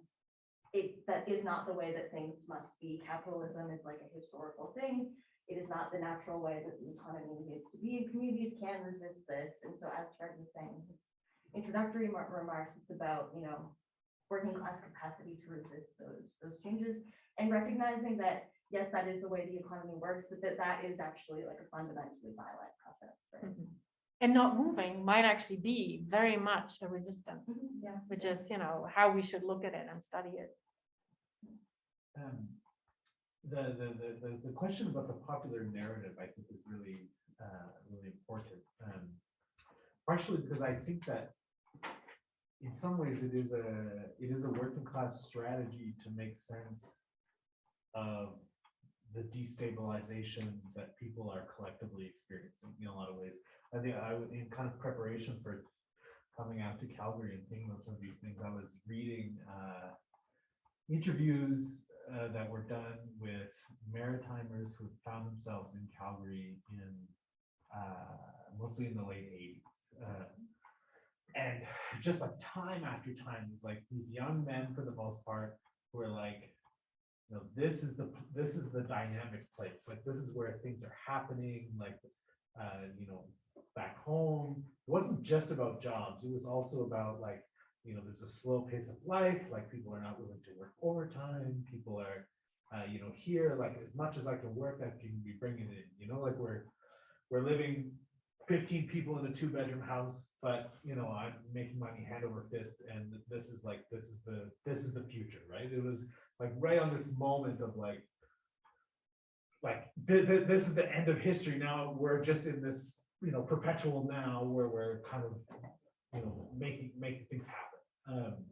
that is not the way that things must be. Capitalism is like a historical thing. It is not the natural way that the economy needs to be. Communities can resist this. And so as Fred was saying, his introductory remarks, it's about, working class capacity to resist those changes, and recognizing that yes, that is the way the economy works, but that is actually like a fundamentally violent process, right? And not moving might actually be very much a resistance, Yeah. which is, how we should look at it and study it. The question about the popular narrative, I think, is really really important. Partially because I think that in some ways it is a working class strategy to make sense of the destabilization that people are collectively experiencing in a lot of ways. I think in kind of preparation for coming out to Calgary and thinking about some of these things, I was reading interviews that were done with Maritimers who found themselves in Calgary in mostly in the late 80s. And just like time after time, it's like these young men for the most part who are like, this is the dynamic place. Like this is where things are happening. Like back home, it wasn't just about jobs. It was also about like, there's a slow pace of life. Like people are not willing to work overtime. People are, here, like as much as I can work, I can be bringing it in. Like we're living 15 people in a 2-bedroom house, but I'm making money hand over fist, and this is the future, right? It was like right on this moment of like this is the end of history. Now we're just in this perpetual now where we're kind of making things happen.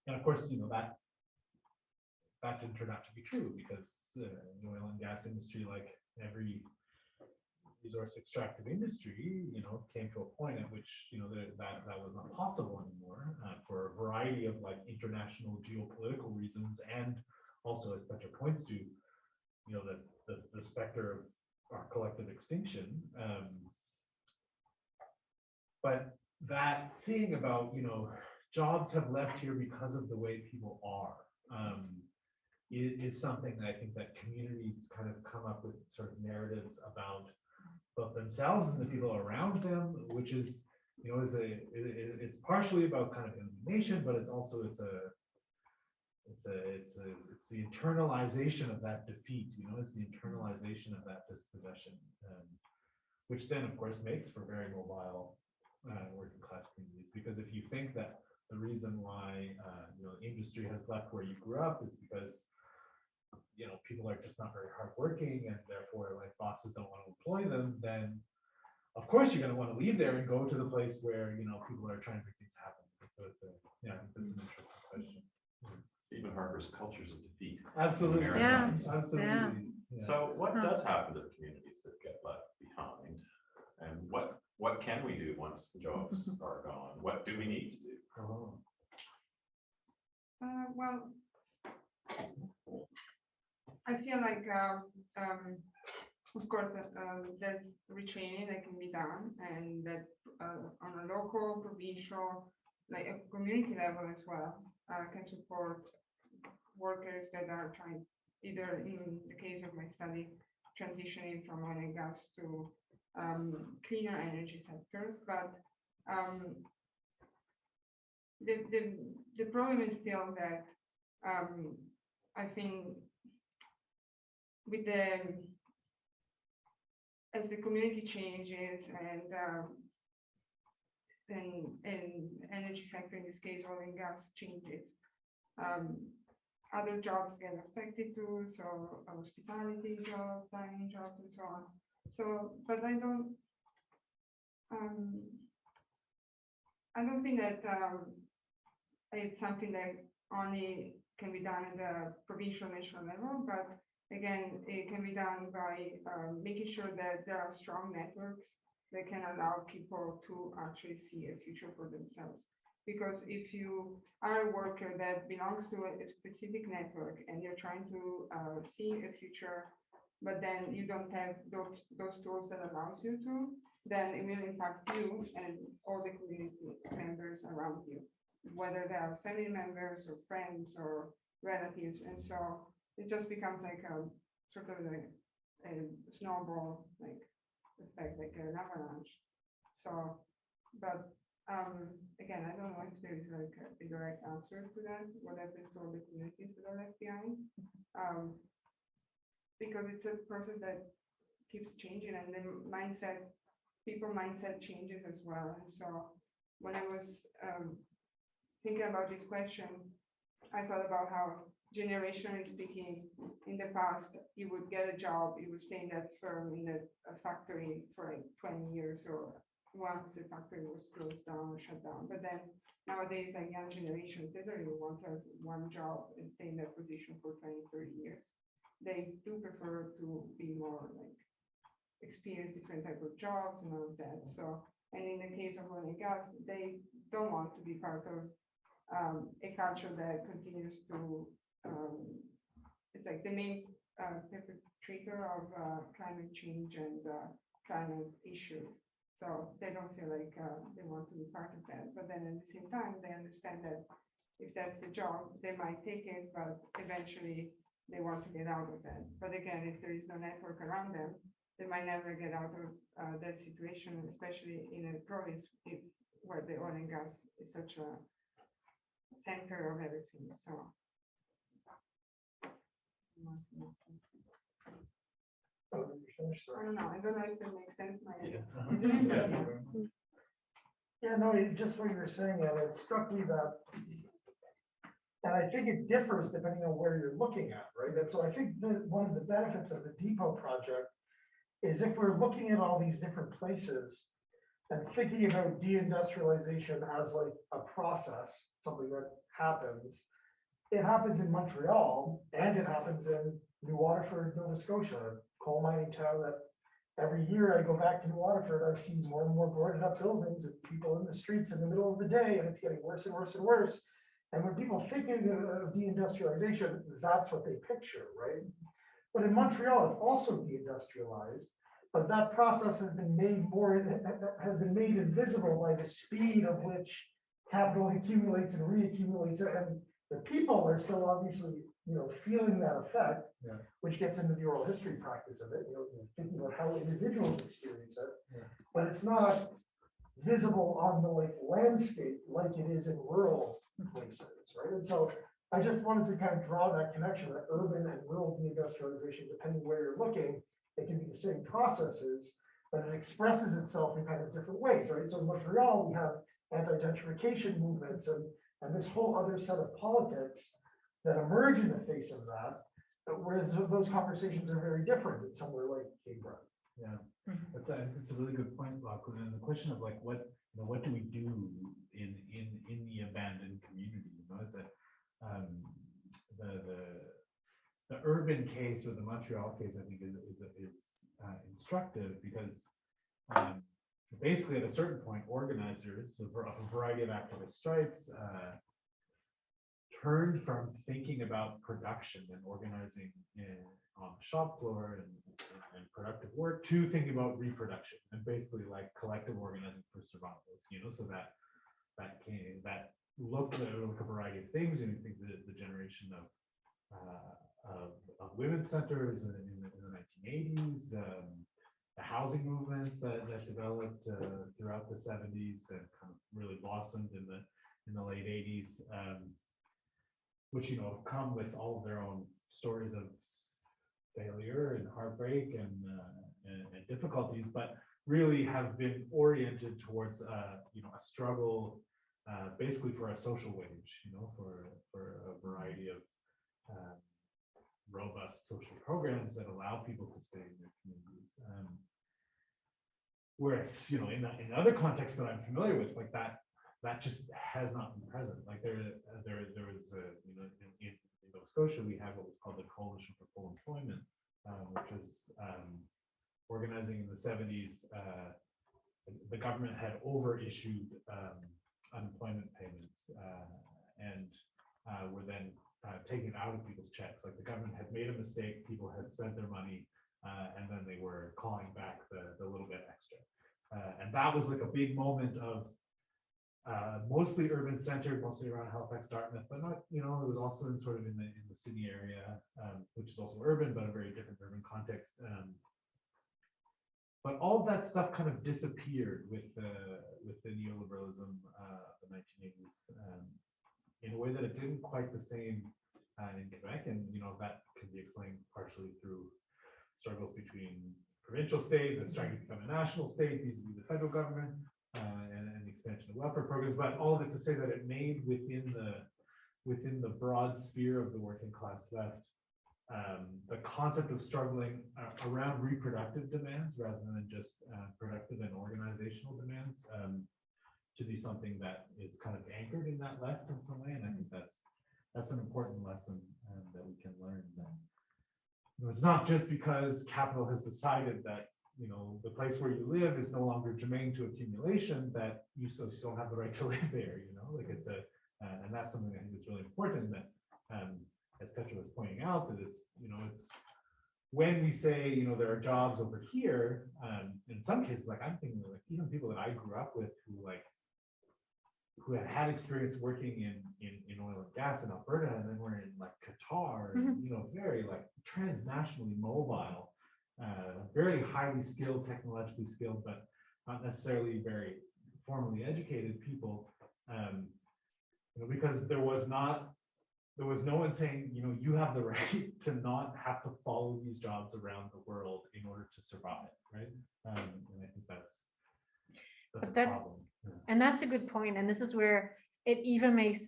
And of course that didn't turn out to be true, because the oil and gas industry, like every resource extractive industry, came to a point at which that was not possible anymore for a variety of like international geopolitical reasons, and also, as Petra points to, the specter of our collective extinction. But that thing about jobs have left here because of the way people are, is something that I think that communities kind of come up with sort of narratives about both themselves and the people around them, which is, it's partially about kind of indignation, but it's also it's the internalization of that defeat. It's the internalization of that dispossession, which then of course makes for very mobile working class communities. Because if you think that the reason why industry has left where you grew up is because people are just not very hardworking, and therefore like bosses don't want to employ them, then of course you're going to want to leave there and go to the place where people are trying to make things happen. So it's I think that's an interesting question. Even harbors cultures of defeat. Absolutely. Yeah. Absolutely. Yeah. Yeah. So what does happen to the communities that get left behind? And what can we do once the jobs are gone? What do we need to do? Oh. Well, I feel like, of course, there's retraining that can be done, and that on a local, provincial, like a community level as well, can support workers that are trying, either in the case of my study, transitioning from oil and gas to cleaner energy sectors. But the problem is still that I think with as the community changes and energy sector, in this case oil and gas, changes, other jobs get affected too, so hospitality jobs, dining jobs, and so on. So, but I don't think that it's something that only can be done at the provincial, national level, but again, it can be done by making sure that there are strong networks that can allow people to actually see a future for themselves. Because if you are a worker that belongs to a specific network and you're trying to see a future, but then you don't have those tools that allows you to, then it will impact you and all the community members around you, whether they are family members or friends or relatives. And so it just becomes like a sort of like a snowball like effect, like an avalanche. So, but again, I don't know if there is like a direct answer to that. What happens to all the communities that are left behind? because it's a process that keeps changing, and the people mindset changes as well. And so when I was thinking about this question, I thought about how, generationally speaking, in the past, you would get a job, you would stay in that firm, in a factory for like 20 years, or once the factory was closed down or shut down. But then nowadays, like young generations, they don't even want to have one job and stay in that position for 20, 30 years. They do prefer to be more like experience different type of jobs and all of that. So, and in the case of oil and gas, they don't want to be part of a culture that continues to, it's like the main perpetrator of climate change and climate issues. So they don't feel like they want to be part of that. But then at the same time, they understand that if that's the job, they might take it, but eventually they want to get out of that. But again, if there is no network around them, they might never get out of that situation, especially in a province where the oil and gas is such a center of everything. So. Oh, you finished, I sorry. don't know. I don't know if it makes sense. Yeah, no, just what you were saying, and it struck me that, and I think it differs depending on where you're looking at, right? And so I think that one of the benefits of the DePOT project is if we're looking at all these different places and thinking about deindustrialization as like a process, something that happens. It happens in Montreal and it happens in New Waterford, Nova Scotia, a coal mining town that every year I go back to New Waterford, I see more and more boarded up buildings and people in the streets in the middle of the day, and it's getting worse and worse and worse. And when people think of deindustrialization, that's what they picture, right? But in Montreal, it's also deindustrialized, but that process has been made invisible by the speed of which capital accumulates and reaccumulates, and the people are still obviously, feeling that effect, Yeah. which gets into the oral history practice of it, thinking about how individuals experience it, Yeah. but it's not visible on the landscape like it is in rural places, right? And so I just wanted to kind of draw that connection, that urban and rural deindustrialization, depending where you're looking, it can be the same processes, but it expresses itself in kind of different ways, right? So in Montreal, we have anti-gentrification movements and this whole other set of politics that emerge in the face of that, whereas those conversations are very different in somewhere like Cape Breton. Yeah, that's a really good point, Lachlan. And the question of what do we do in the abandoned community? Is that the urban case or the Montreal case, I think, is instructive because basically at a certain point, organizers of a variety of activist stripes turned from thinking about production and organizing on the shop floor and productive work to thinking about reproduction and basically like collective organizing for survival. So that looked at a variety of things. And I think the generation of women's centers in the 1980s, the housing movements that developed throughout the 70s and kind of really blossomed in the late 80s. Which have come with all of their own stories of failure and heartbreak and difficulties, but really have been oriented towards a struggle basically for a social wage, for a variety of robust social programs that allow people to stay in their communities. Whereas in other contexts that I'm familiar with, like that just has not been present. Like there was in Nova Scotia, we had what was called the Coalition for Full Employment, which was organizing in the 70s. The government had overissued unemployment payments and were then taken out of people's checks. Like the government had made a mistake, people had spent their money, and then they were calling back the little bit extra. And that was like a big moment of mostly urban centered, mostly around Halifax, Dartmouth, but not, it was also in the Sydney area, which is also urban, but a very different urban context. But all of that stuff kind of disappeared with the neoliberalism of the 1980s in a way that it didn't quite the same in Quebec, and that can be explained partially through struggles between provincial state that's trying to become a national state, vis-a-vis the federal government, and the expansion of welfare programs, but all of it to say that it made within the broad sphere of the working class left, the concept of struggling around reproductive demands rather than just productive and organizational demands to be something that is kind of anchored in that left in some way. And I think that's an important lesson that we can learn. That, you know, it's not just because capital has decided that, you know, the place where you live is no longer germane to accumulation that you still don't have the right to live there. You know, like it's and that's something I think is really important. That as Petra was pointing out, that is, you know, it's when we say, you know, there are jobs over here. In some cases, like I'm thinking, like even people that I grew up with who had experience working in oil and gas in Alberta, and then were in like Qatar, and, you know, very like transnationally mobile, very highly skilled, technologically skilled, but not necessarily very formally educated people. You know, because there was no one saying, you know, you have the right to not have to follow these jobs around the world in order to survive, right? And I think that's a problem. Yeah. And that's a good point. And this is where it even makes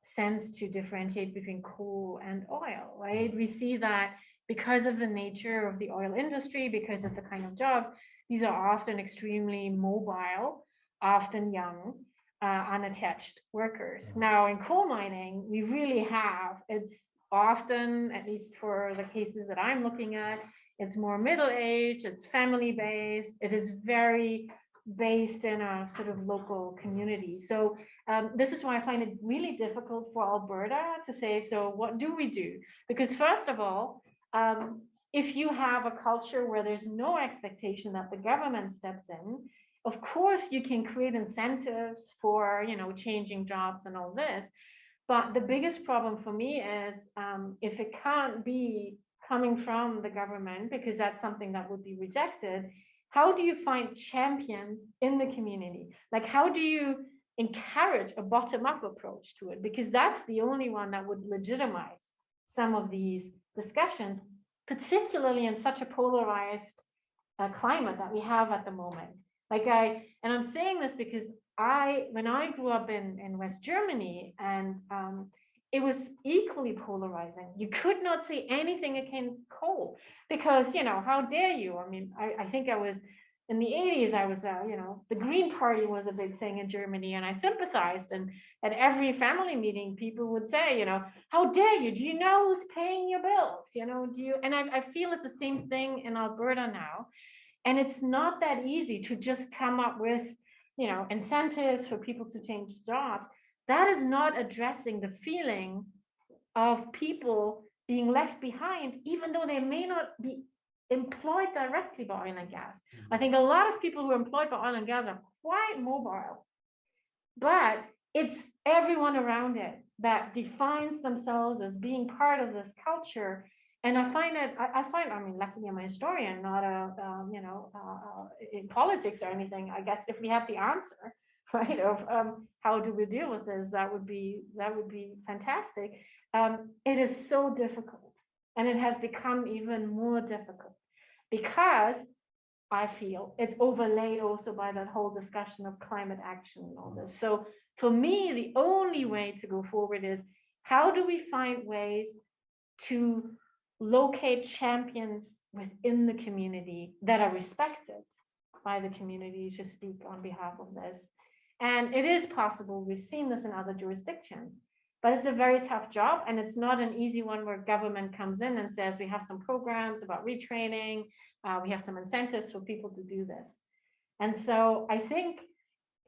sense to differentiate between coal and oil, right? We see that because of the nature of the oil industry, because of the kind of jobs, these are often extremely mobile, often young, unattached workers. Now in coal mining, we really have, it's often, at least for the cases that I'm looking at, it's more middle-aged, it's family-based, it is very based in a sort of local community. So this is why I find it really difficult for Alberta to say, so what do we do? Because first of all, if you have a culture where there's no expectation that the government steps in, of course you can create incentives for, you know, changing jobs and all this. But the biggest problem for me is if it can't be coming from the government, because that's something that would be rejected, how do you find champions in the community? Like, how do you encourage a bottom-up approach to it? Because that's the only one that would legitimize some of these discussions, particularly in such a polarized climate that we have at the moment. Like and I'm saying this because when I grew up in West Germany, and it was equally polarizing. You could not say anything against coal because, you know, how dare you? I mean, I think I was in the 80s, I was, you know, the Green Party was a big thing in Germany, and I sympathized. And at every family meeting, people would say, you know, how dare you? Do you know who's paying your bills? You know, do you? And I feel it's the same thing in Alberta now. And it's not that easy to just come up with, you know, incentives for people to change jobs. That is not addressing the feeling of people being left behind, even though they may not be employed directly by oil and gas. I think a lot of people who are employed by oil and gas are quite mobile, but it's everyone around it that defines themselves as being part of this culture. And I find, I mean, luckily I'm a historian, not in politics or anything. I guess if we had the answer, right, of how do we deal with this, that would be fantastic. It is so difficult, and it has become even more difficult because I feel it's overlaid also by that whole discussion of climate action and all this. So for me, the only way to go forward is how do we find ways to locate champions within the community that are respected by the community to speak on behalf of this. And it is possible. We've seen this in other jurisdictions, but it's a very tough job, and it's not an easy one where government comes in and says we have some programs about retraining, we have some incentives for people to do this. And so I think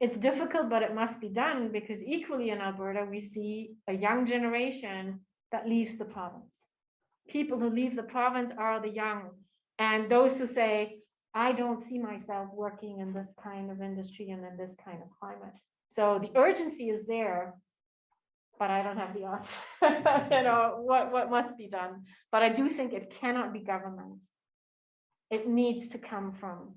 it's difficult, but it must be done, because equally in Alberta, we see a young generation that leaves the province. People who leave the province are the young, and those who say, I don't see myself working in this kind of industry and in this kind of climate. So the urgency is there, but I don't have the answer. You know, what must be done. But I do think it cannot be government. It needs to come from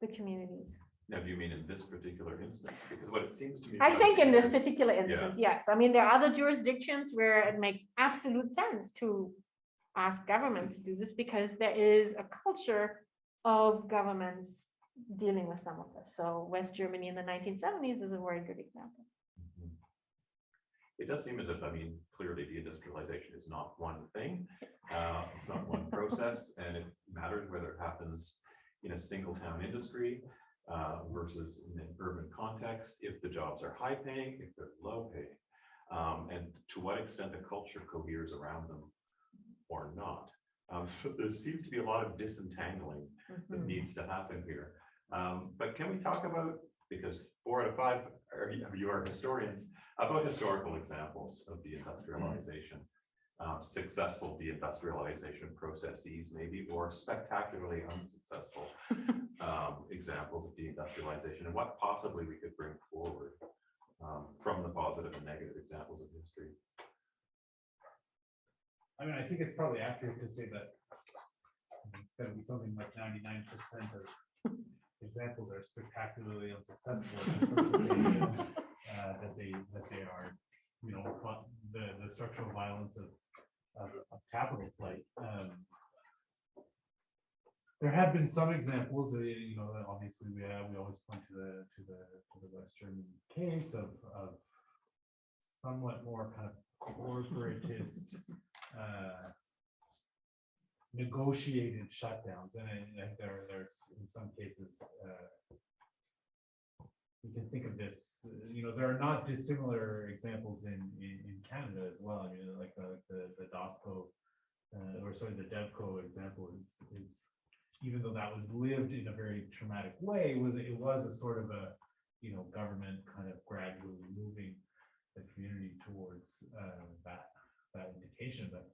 the communities. Now, do you mean in this particular instance? Because what it seems to me, I think in this particular instance, yes. I mean, there are other jurisdictions where it makes absolute sense to ask government to do this because there is a culture of governments dealing with some of this. So West Germany in the 1970s is a very good example. Mhm. It does seem as if, I mean, clearly deindustrialization is not one thing. It's not one process, and it matters whether it happens in a single town industry versus in an urban context, if the jobs are high paying, if they're low paying, and to what extent the culture coheres around them or not. So there seems to be a lot of disentangling that needs to happen here. But can we talk about, because 4 out of 5 of you are historians, about historical examples of deindustrialization, successful deindustrialization processes maybe, or spectacularly unsuccessful examples of deindustrialization, and what possibly we could bring forward from the positive and negative examples of history. I mean, I think it's probably accurate to say that it's going to be something like 99% of examples are spectacularly unsuccessful in the sense that they are, you know, the structural violence of capital flight. There have been some examples, you know, obviously we always point to the Western case of somewhat more kind of corporatist negotiated shutdowns, and I think there's in some cases we can think of this. You know, there are not dissimilar examples in Canada as well. I mean, like the DOSCO or sorry, the DevCo example is even though that was lived in a very traumatic way, it was a sort of a, you know, government kind of gradually moving the community towards that indication. But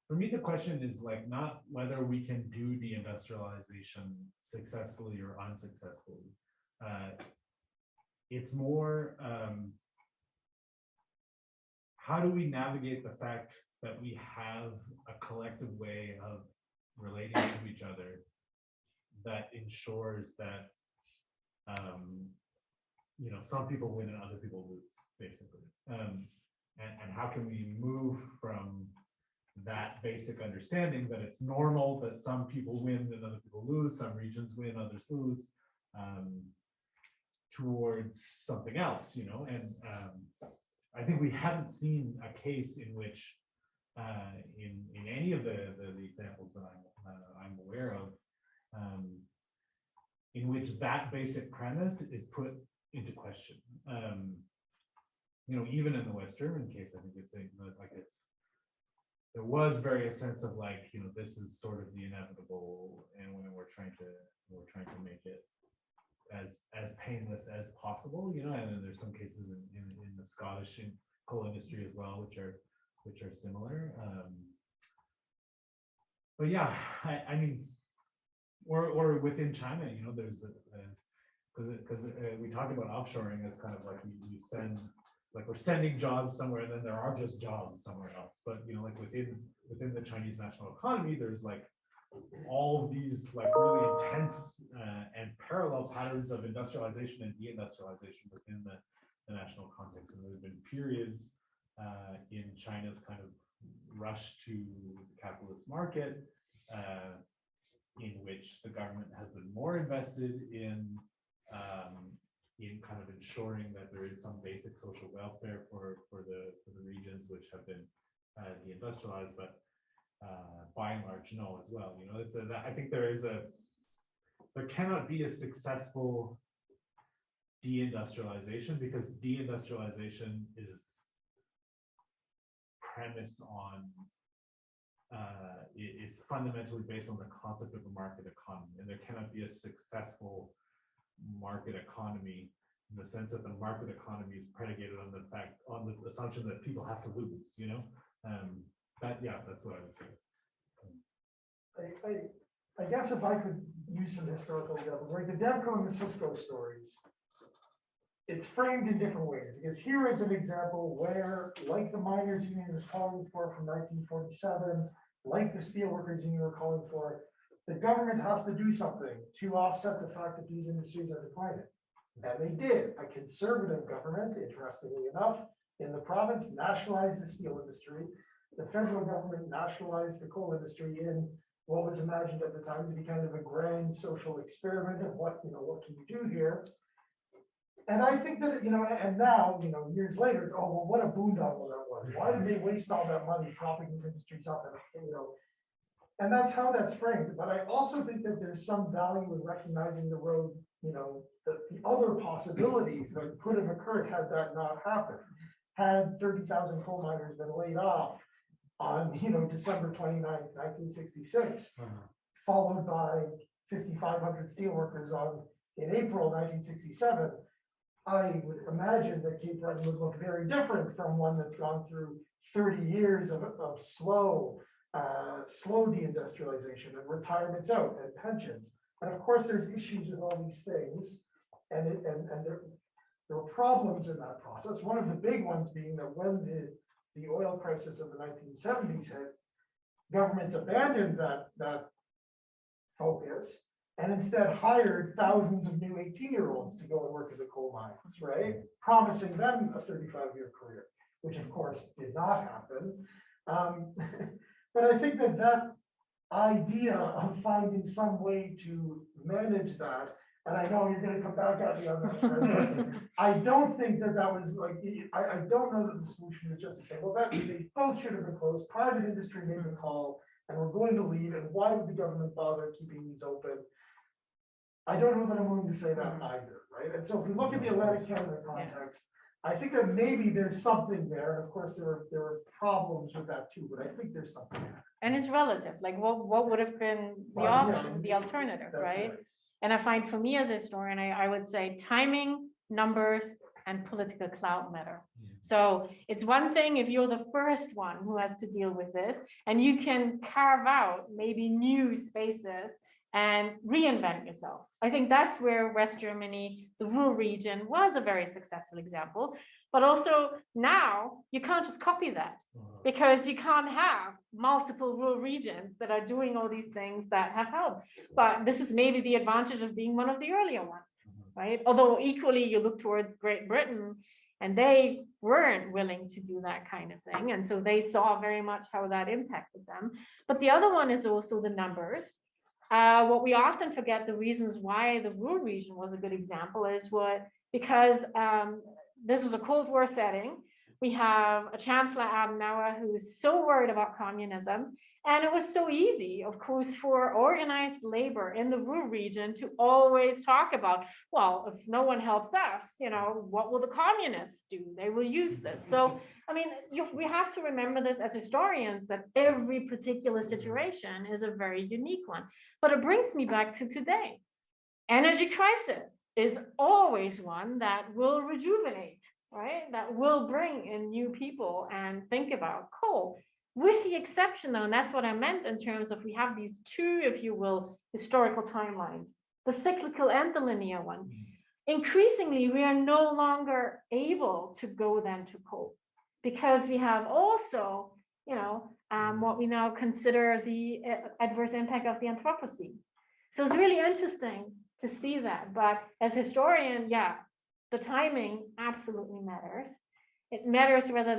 for me, the question is like not whether we can do deindustrialization successfully or unsuccessfully. It's more how do we navigate the fact that we have a collective way of relating to each other that ensures that you know, some people win and other people lose, basically. And how can we move from that basic understanding that it's normal that some people win and other people lose, some regions win, others lose, towards something else, you know? And I think we haven't seen a case in which in any of the examples that I'm aware of, in which that basic premise is put into question. You know, even in the West German case, I think there was very a sense of like, you know, this is sort of the inevitable, and when we're trying to make it as painless as possible, you know. And then there's some cases in the Scottish coal industry as well, which are similar. But yeah, I mean, or within China, you know, there's because we talk about offshoring as kind of like you send, like we're sending jobs somewhere, and then there are just jobs somewhere else. But you know, like within the Chinese national economy, there's like all of these like really intense and parallel patterns of industrialization and deindustrialization within the national context. And there have been periods in China's kind of rush to the capitalist market in which the government has been more invested in kind of ensuring that there is some basic social welfare for the regions which have been deindustrialized, but by and large, no, as well. You know, I think there cannot be a successful deindustrialization because deindustrialization is premised on is fundamentally based on the concept of a market economy, and there cannot be a successful market economy in the sense that the market economy is predicated on the assumption that people have to lose, you know. That's what I would say. I guess if I could use some historical examples, right? The DevCo and the Cisco stories, it's framed in different ways, because here is an example where, like the miners union was calling for from 1947, like the steelworkers union were calling for, the government has to do something to offset the fact that these industries are declining. And they did. A conservative government, interestingly enough, in the province nationalized the steel industry. The federal government nationalized the coal industry in what was imagined at the time to be kind of a grand social experiment of what can you do here? And I think that, and now, years later, it's, oh, well, what a boondoggle that was. Why did they waste all that money propping these industries up? And that's how that's framed. But I also think that there's some value in recognizing the road, the other possibilities that could have occurred had that not happened. Had 30,000 coal miners been laid off on, December 29th, 1966, followed by 5,500 steelworkers in April 1967, I would imagine that Cape Breton would look very different from one that's gone through 30 years of slow deindustrialization and retirements out and pensions. And of course, there's issues with all these things, and there were problems in that process. One of the big ones being that when the oil crisis of the 1970s hit, governments abandoned that focus and instead hired thousands of new 18-year-olds to go and work in the coal mines, right? Promising them a 35-year career, which of course did not happen. But I think that idea of finding some way to manage that, and I know you're going to come back at me on that, Fred, I don't think that was like, I don't know that the solution is just to say, well, they both should have been closed. Private industry made the call and we're going to leave. And why would the government bother keeping these open? I don't know that I'm willing to say that either, right? And so if we look at the Atlantic Canada context, I think that maybe there's something there. And of course, there are problems with that too, but I think there's something there. And it's relative, like what would have been the option, the alternative, right? And I find for me as a historian, I would say timing, numbers, and political clout matter. So it's one thing if you're the first one who has to deal with this, and you can carve out maybe new spaces and reinvent yourself. I think that's where West Germany, the rural region, was a very successful example. But also now you can't just copy that, because you can't have multiple rural regions that are doing all these things that have helped. But this is maybe the advantage of being one of the earlier ones, right? Although equally you look towards Great Britain and they weren't willing to do that kind of thing. And so they saw very much how that impacted them. But the other one is also the numbers. What we often forget, the reasons why the rural region was a good example is because this was a Cold War setting. We have a Chancellor Adenauer who is so worried about communism. And it was so easy, of course, for organized labor in the rural region to always talk about, well, if no one helps us, what will the communists do? They will use this. So, I mean, we have to remember this as historians, that every particular situation is a very unique one. But it brings me back to today. Energy crisis is always one that will rejuvenate, right? That will bring in new people and think about coal. With the exception, though, and that's what I meant in terms of we have these two, if you will, historical timelines, the cyclical and the linear one. Increasingly, we are no longer able to go then to coal, because we have also, what we now consider the adverse impact of the Anthropocene. So it's really interesting to see that. But as a historian, the timing absolutely matters. It matters whether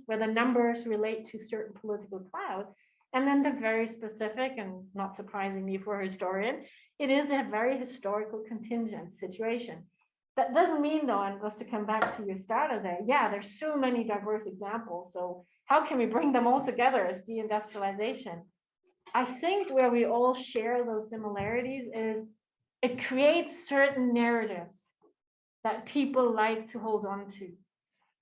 whether numbers relate to certain political cloud. And then the very specific, and not surprisingly for a historian, it is a very historical contingent situation. That doesn't mean, though, and just to come back to your starter there, there's so many diverse examples. So how can we bring them all together as deindustrialization? I think where we all share those similarities is it creates certain narratives that people like to hold on to.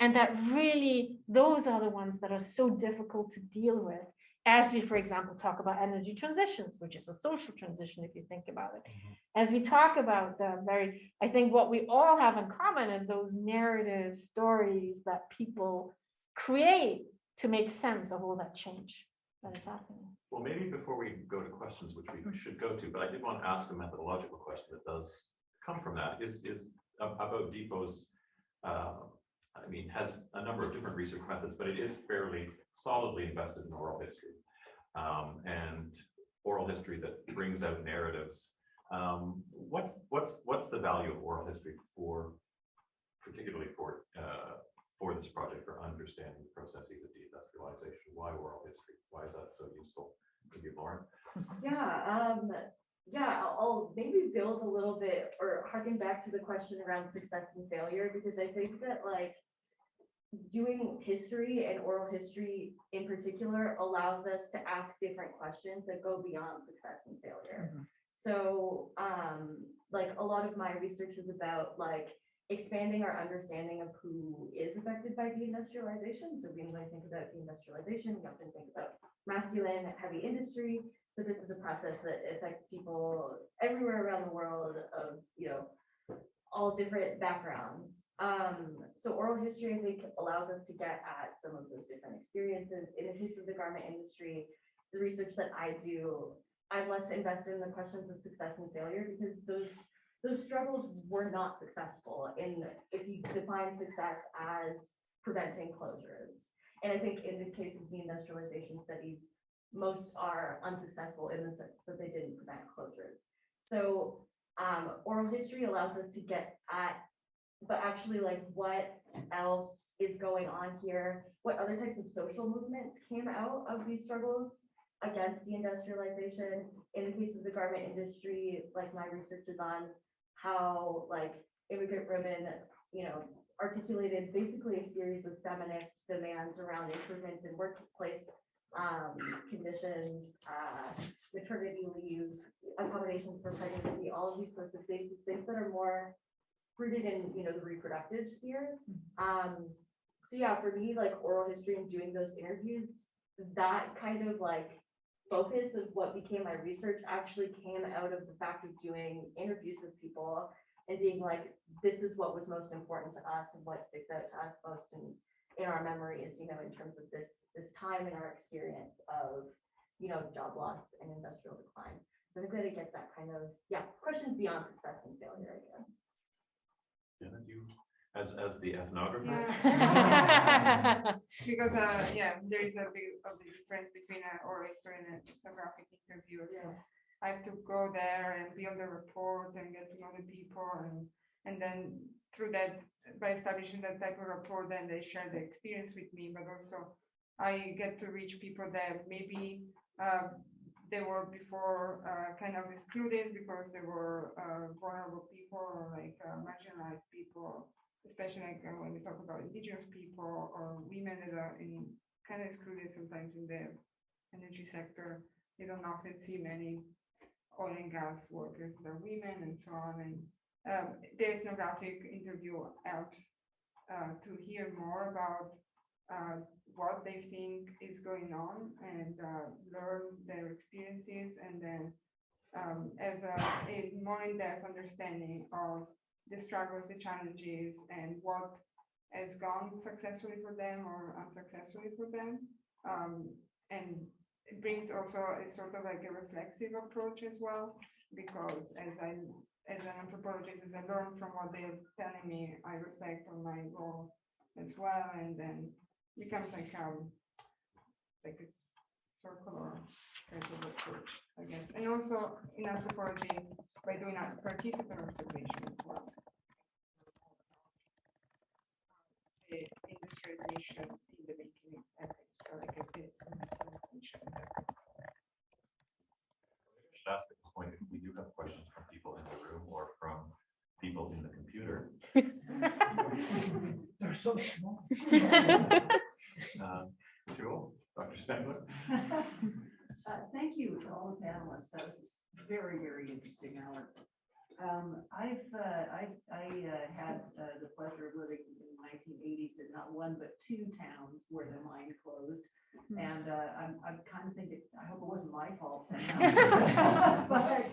And that really, those are the ones that are so difficult to deal with as we, for example, talk about energy transitions, which is a social transition, if you think about it. As we talk about I think what we all have in common is those narrative stories that people create to make sense of all that change that is happening. Well, maybe before we go to questions, which we should go to, but I did want to ask a methodological question that does come from that, is about DePOT's has a number of different research methods, but it is fairly solidly invested in oral history, and oral history that brings out narratives. What's the value of oral history particularly for for this project for understanding the processes of deindustrialization? Why oral history? Why is that so useful? Could you, Lauren? I'll maybe build a little bit or harken back to the question around success and failure, because I think that like doing history and oral history in particular allows us to ask different questions that go beyond success and failure. So like a lot of my research is about like expanding our understanding of who is affected by deindustrialization. So when I think about deindustrialization, we often think about masculine heavy industry, but this is a process that affects people everywhere around the world of, you know, all different backgrounds. So oral history, I think, allows us to get at some of those different experiences. In the case of the garment industry, the research that I do, I'm less invested in the questions of success and failure, because those struggles were not successful in, if you define success as preventing closures. And I think in the case of deindustrialization studies, most are unsuccessful in the sense that they didn't prevent closures. So oral history allows us to get at, but actually like what else is going on here? What other types of social movements came out of these struggles against deindustrialization? In the case of the garment industry, like my research is on how like immigrant women, you know, articulated basically a series of feminist demands around improvements in workplace conditions, maternity leave, accommodations for pregnancy, all of these sorts of things, things that are more rooted in, you know, the reproductive sphere. So yeah, for me, like oral history and doing those interviews, that kind of like focus of what became my research actually came out of the fact of doing interviews with people and being like, this is what was most important to us and what sticks out to us most in our memories, you know, in terms of this time in our experience of, you know, job loss and industrial decline. So I think that it gets that kind of, questions beyond success and failure, I guess. Yeah, you, as the ethnographer. Yeah. Because there is a big of the difference between an oral history and an ethnographic interview. So I have to go there and build a report and get to know the people, and then through that, by establishing that type of rapport, then they share the experience with me, but also I get to reach people that maybe they were before kind of excluded because they were vulnerable people or like marginalized people, especially like when we talk about indigenous people or women that are in kind of excluded sometimes in the energy sector. You don't often see many oil and gas workers that are women and so on. And the ethnographic interview helps to hear more about what they think is going on and learn their experiences, and then have a more in-depth understanding of the struggles, the challenges, and what has gone successfully for them or unsuccessfully for them. And it brings also a sort of like a reflexive approach as well, because as an anthropologist, as I learn from what they're telling me, I reflect on my role as well, and then becomes like a circular type of approach, I guess. And also in anthropology, by doing a participant observation as well. The industrialization in the making ethics, so like a bit Should ask at this point if we do have questions from people in the room or from people in the computer. They're so small. Jewel, Dr. Spengler. Thank you to all the panelists. That was very, very interesting hour. I had the pleasure of living in the 1980s in not one but two towns where the mine closed, and I'm kind of thinking, I hope it wasn't my fault somehow. But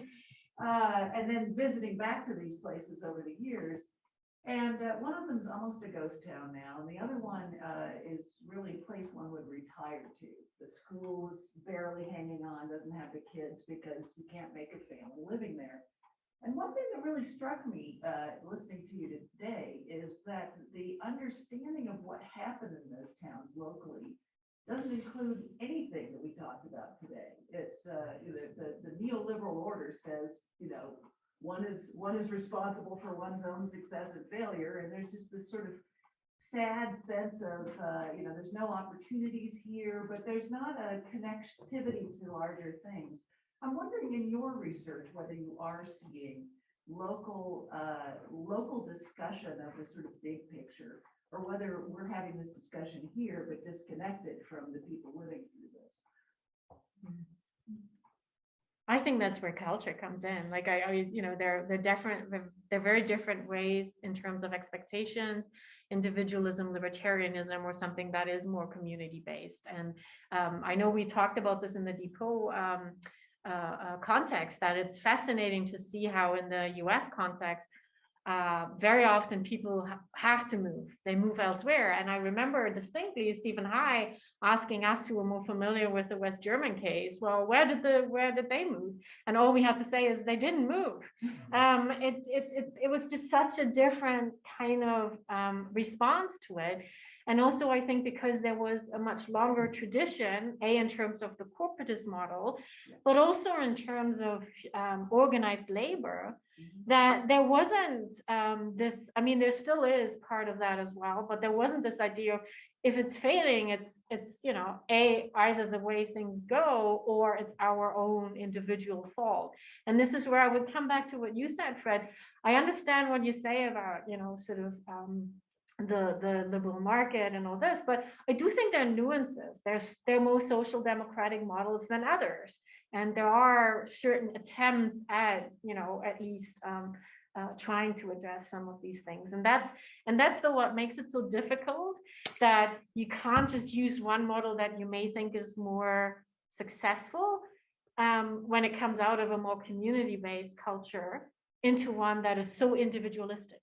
and then visiting back to these places over the years. And one of them is almost a ghost town now, and the other one is really a place one would retire to. The school is barely hanging on, doesn't have the kids because you can't make a family living there. And one thing that really struck me listening to you today is that the understanding of what happened in those towns locally doesn't include anything that we talked about today. It's the neoliberal order says, you know, one is responsible for one's own success and failure, and there's just this sort of sad sense of, there's no opportunities here, but there's not a connectivity to larger things. I'm wondering in your research whether you are seeing local discussion of the sort of big picture, or whether we're having this discussion here but disconnected from the people living through this. I think that's where culture comes in. Like they're different. They're very different ways in terms of expectations, individualism, libertarianism, or something that is more community based. And I know we talked about this in the DePOT context, that it's fascinating to see how in the US context, very often people have to move. They move elsewhere. And I remember distinctly Stephen High asking us who were more familiar with the West German case, well, where did they move? And all we had to say is they didn't move. It was just such a different kind of response to it. And also, I think because there was a much longer tradition, in terms of the corporatist model, but also in terms of organized labor, that there wasn't this, I mean, there still is part of that as well, but there wasn't this idea of if it's failing, it's either the way things go or it's our own individual fault. And this is where I would come back to what you said, Fred. I understand what you say about, sort of the liberal market and all this, but I do think there are nuances. There are more social democratic models than others, and there are certain attempts at at least trying to address some of these things, and that's what makes it so difficult, that you can't just use one model that you may think is more successful when it comes out of a more community-based culture into one that is so individualistic.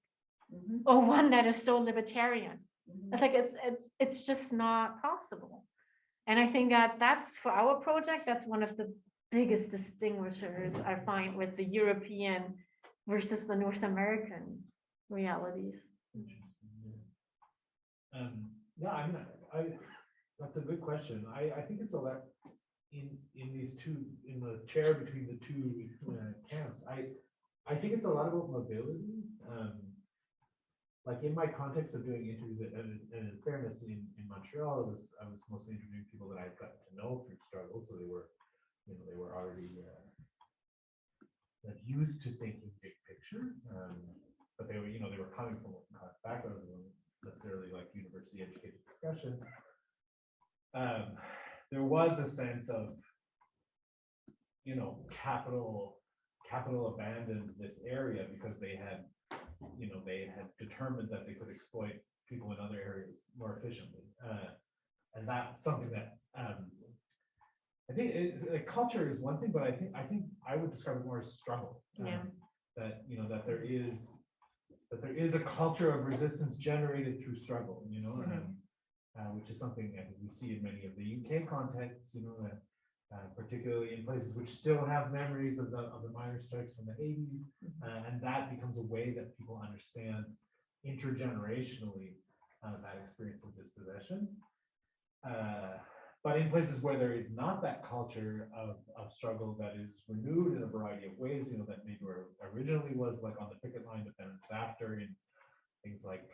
Or one that is so libertarian. It's like it's just not possible. And I think that's for our project, that's one of the biggest distinguishers I find with the European versus the North American realities. That's a good question. I think it's a lot in the chair between the two camps. I think it's a lot about mobility. Like in my context of doing interviews, and in fairness, in Montreal, I was mostly interviewing people that I'd gotten to know through struggle, so they were already used to thinking big picture, but they were coming from working class backgrounds, and necessarily like university educated discussion. There was a sense of capital abandoned this area because they had determined that they could exploit people in other areas more efficiently, and that's something that I think culture is one thing, but I think I would describe it more as struggle. That there is a culture of resistance generated through struggle, which is something I think we see in many of the UK contexts, particularly in places which still have memories of the miners' strikes from the 80s, and that becomes a way that people understand intergenerationally that experience of dispossession. But in places where there is not that culture of struggle that is renewed in a variety of ways, that maybe where originally was like on the picket line, but then it's after in things like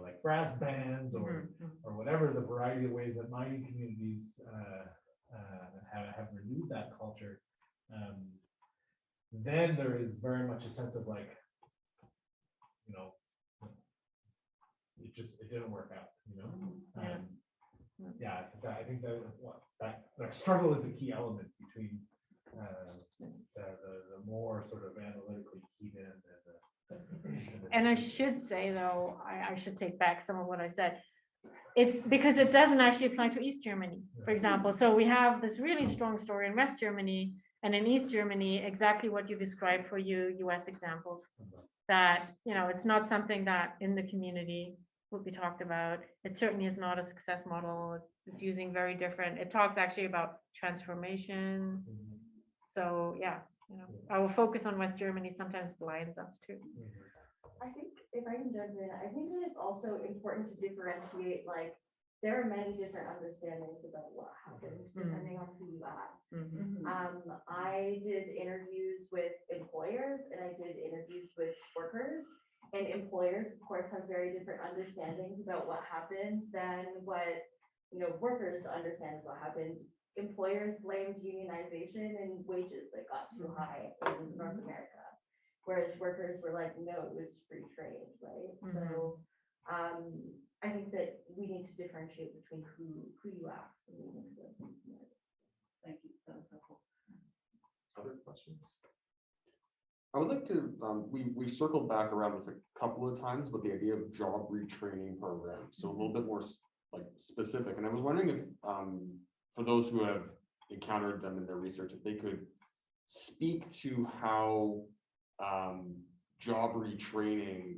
like brass bands or whatever, the variety of ways that mining communities have renewed that culture, then there is very much a sense of like, it didn't work out, I think that struggle is a key element between the more sort of analytically keyed in and I should say, though, I should take back some of what I said. Because it doesn't actually apply to East Germany, for example. So we have this really strong story in West Germany, and in East Germany, exactly what you described for US examples, that, it's not something that in the community would be talked about. It certainly is not a success model. It's using very different, it talks actually about transformations. So yeah, our focus on West Germany sometimes blinds us too. I think if I can jump in, I think that it's also important to differentiate, like, there are many different understandings about what happens depending on who you ask. I did interviews with employers and I did interviews with workers, And employers, of course, have very different understandings about what happened than what, workers understand what happened. Employers blamed unionization and wages that got too high in North America, whereas workers were like, no, it was free trade, right? So I think that we need to differentiate between who you ask. Thank you, that was helpful. Other questions? I would like to, we circled back around this a couple of times, but the idea of job retraining programs, so a little bit more like specific. And I was wondering if, for those who have encountered them in their research, if they could speak to how job retraining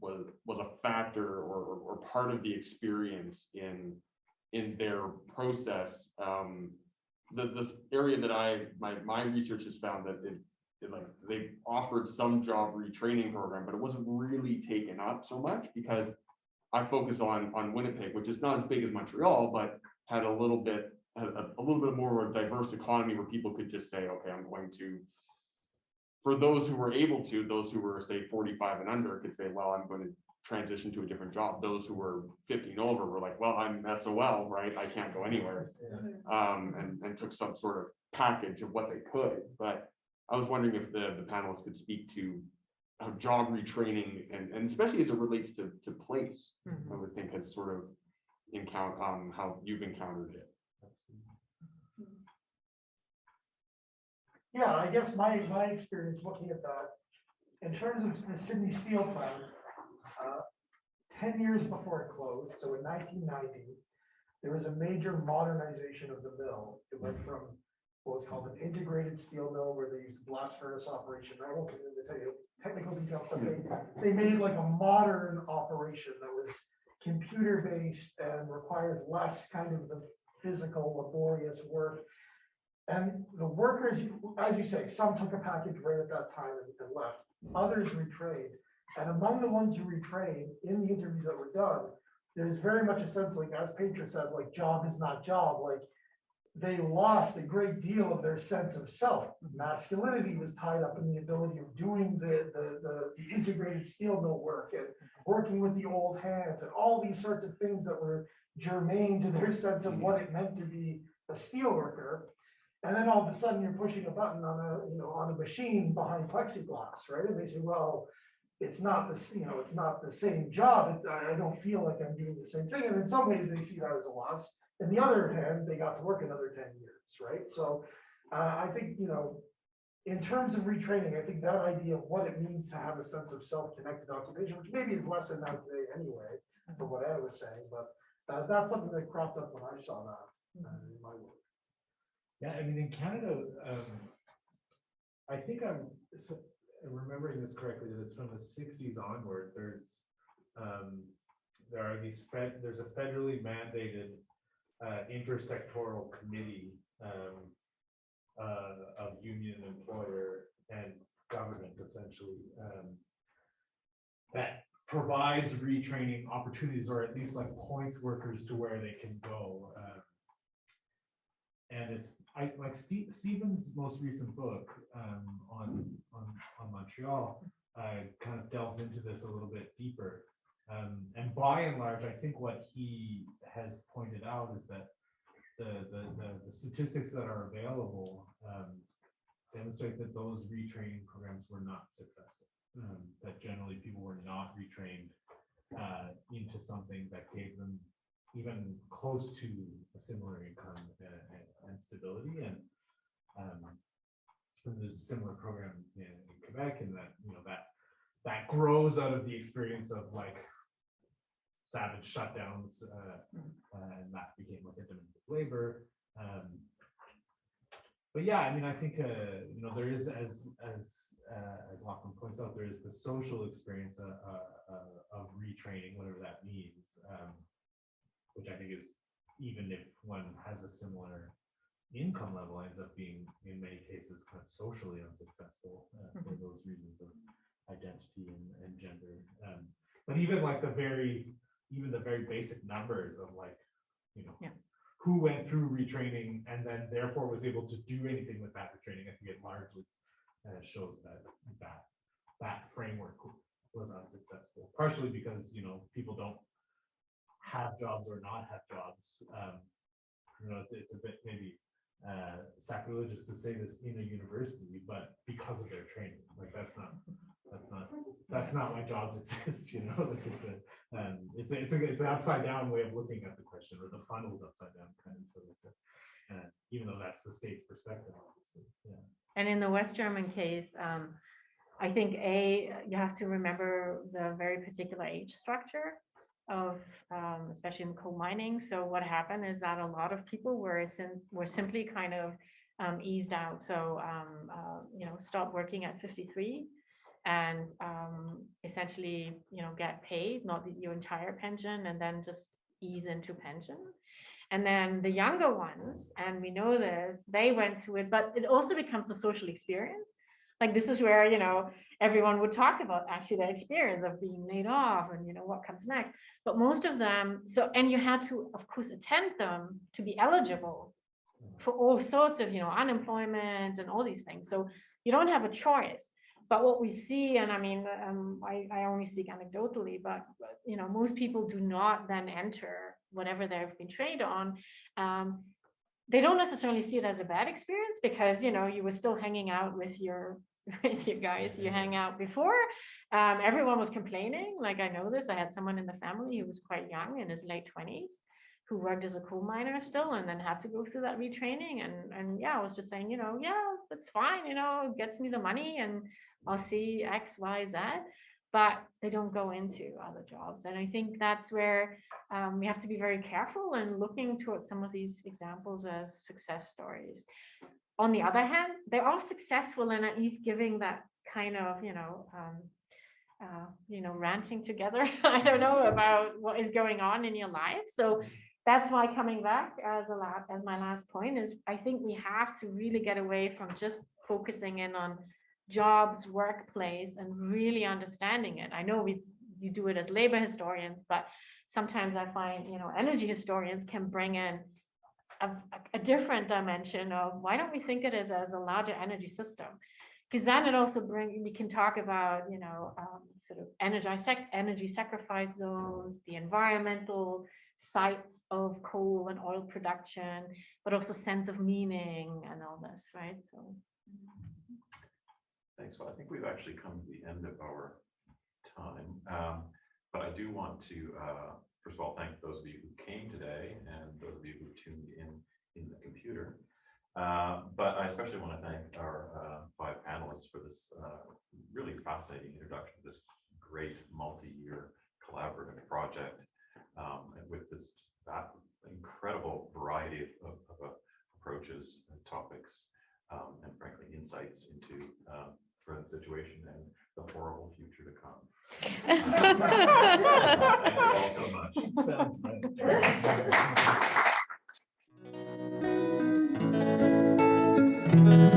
was a factor or part of the experience in their process. This area that my research has found that they offered some job retraining program, but it wasn't really taken up so much because I focused on Winnipeg, which is not as big as Montreal, but had a little bit more of a diverse economy where people could just say, okay, I'm going to, for those who were able to, those who were say 45 and under could say, well, I'm going to transition to a different job. Those who were 50 and over were like, well, I'm SOL, right? I can't go anywhere. And took some sort of package of what they could. But I was wondering if the panelists could speak to how job retraining and especially as it relates to place, I would think has sort of how you've encountered it. Yeah, I guess my experience looking at that, in terms of the Sydney Steel plant, 10 years before it closed, so in 1990, there was a major modernization of the mill. It went from what was called an integrated steel mill where they used blast furnace operation. I won't get into the technical details, but they made like a modern operation that was computer-based and required less kind of the physical laborious work. And the workers, as you say, some took a package right at that time and left. Others retrained. And among the ones who retrained in the interviews that were done, there's very much a sense, like as Petra said, like job is not job. Like they lost a great deal of their sense of self. Masculinity was tied up in the ability of doing the integrated steel mill work and working with the old hands and all these sorts of things that were germane to their sense of what it meant to be a steel worker. And then all of a sudden you're pushing a button on a machine behind plexiglass, right? And they say, well, it's not this, it's not the same job. I don't feel like I'm doing the same thing. And in some ways they see that as a loss. On the other hand, they got to work another 10 years, right? So I think, in terms of retraining, I think that idea of what it means to have a sense of self-connected occupation, which maybe is less than now today anyway, from what Ed was saying, but that's something that cropped up when I saw that in my work. Yeah, I mean, in Canada, I think I'm remembering this correctly, that it's from the 60s onward. There's there's a federally mandated intersectoral committee of union, employer, and government, essentially, that provides retraining opportunities, or at least like points workers to where they can go. And it's like Stephen's most recent book on Montreal kind of delves into this a little bit deeper. And by and large, I think what he has pointed out is that the statistics that are available demonstrate that those retraining programs were not successful. That generally people were not retrained into something that gave them even close to a similar income and stability. And there's a similar program in Quebec, and that that grows out of the experience of like savage shutdowns, and that became like a demand of labor. But yeah, I mean, I think there is, as Lachlan points out, there is the social experience of retraining, whatever that means, which I think is, even if one has a similar income level, ends up being in many cases kind of socially unsuccessful for those reasons of identity and gender. But even like the very basic numbers of like, who went through retraining and then therefore was able to do anything with that retraining, I think it largely shows that framework was unsuccessful, partially because, you know, people don't have jobs or not have jobs. You know, it's a bit maybe sacrilegious to say this in a university, but because of their training, like that's not why jobs exist, you know. Like it's an upside down way of looking at the question, or the funnel's upside down kind of. So it's even though that's the state's perspective, obviously. Yeah. And in the West German case, I think you have to remember the very particular age structure of, especially in coal mining. So what happened is that a lot of people were simply kind of eased out. So you know, stop working at 53 and essentially, you know, get paid, not your entire pension, and then just ease into pension. And then the younger ones, and we know this, they went through it, but it also becomes a social experience. Like this is where, you know, everyone would talk about actually the experience of being laid off and, you know, what comes next. But most of them, and you had to, of course, attend them to be eligible for all sorts of, you know, unemployment and all these things. So you don't have a choice. But what we see, and I mean, I only speak anecdotally, but you know, most people do not then enter whatever they've been trained on. They don't necessarily see it as a bad experience because, you know, you were still hanging out with your guys you hang out before. Everyone was complaining. Like I know this, I had someone in the family who was quite young, in his late 20s, who worked as a coal miner still, and then had to go through that retraining. And yeah, I was just saying, you know, yeah, that's fine, you know, it gets me the money and I'll see X, Y, Z, but they don't go into other jobs. And I think that's where we have to be very careful and looking towards some of these examples as success stories. On the other hand, they are successful in at least giving that kind of, you know, ranting together, I don't know, about what is going on in your life. So that's why coming back as my last point is, I think we have to really get away from just focusing in on jobs, workplace, and really understanding it. I know you do it as labor historians, but sometimes I find, you know, energy historians can bring in a different dimension of why don't we think it as a larger energy system? Because then it also we can talk about, you know, sort of energy sacrifice zones, the environmental sites of coal and oil production, but also sense of meaning and all this, right? So. Thanks. Well, I think we've actually come to the end of our time, but I do want to, first of all, thank those of you who came today and those of you who tuned in the computer. But I especially want to thank our 5 panelists for this really fascinating introduction to this great multi-year collaborative project with this incredible variety of approaches and topics and frankly insights into the situation and the horrible future to come. Thank you all so much. Sounds great.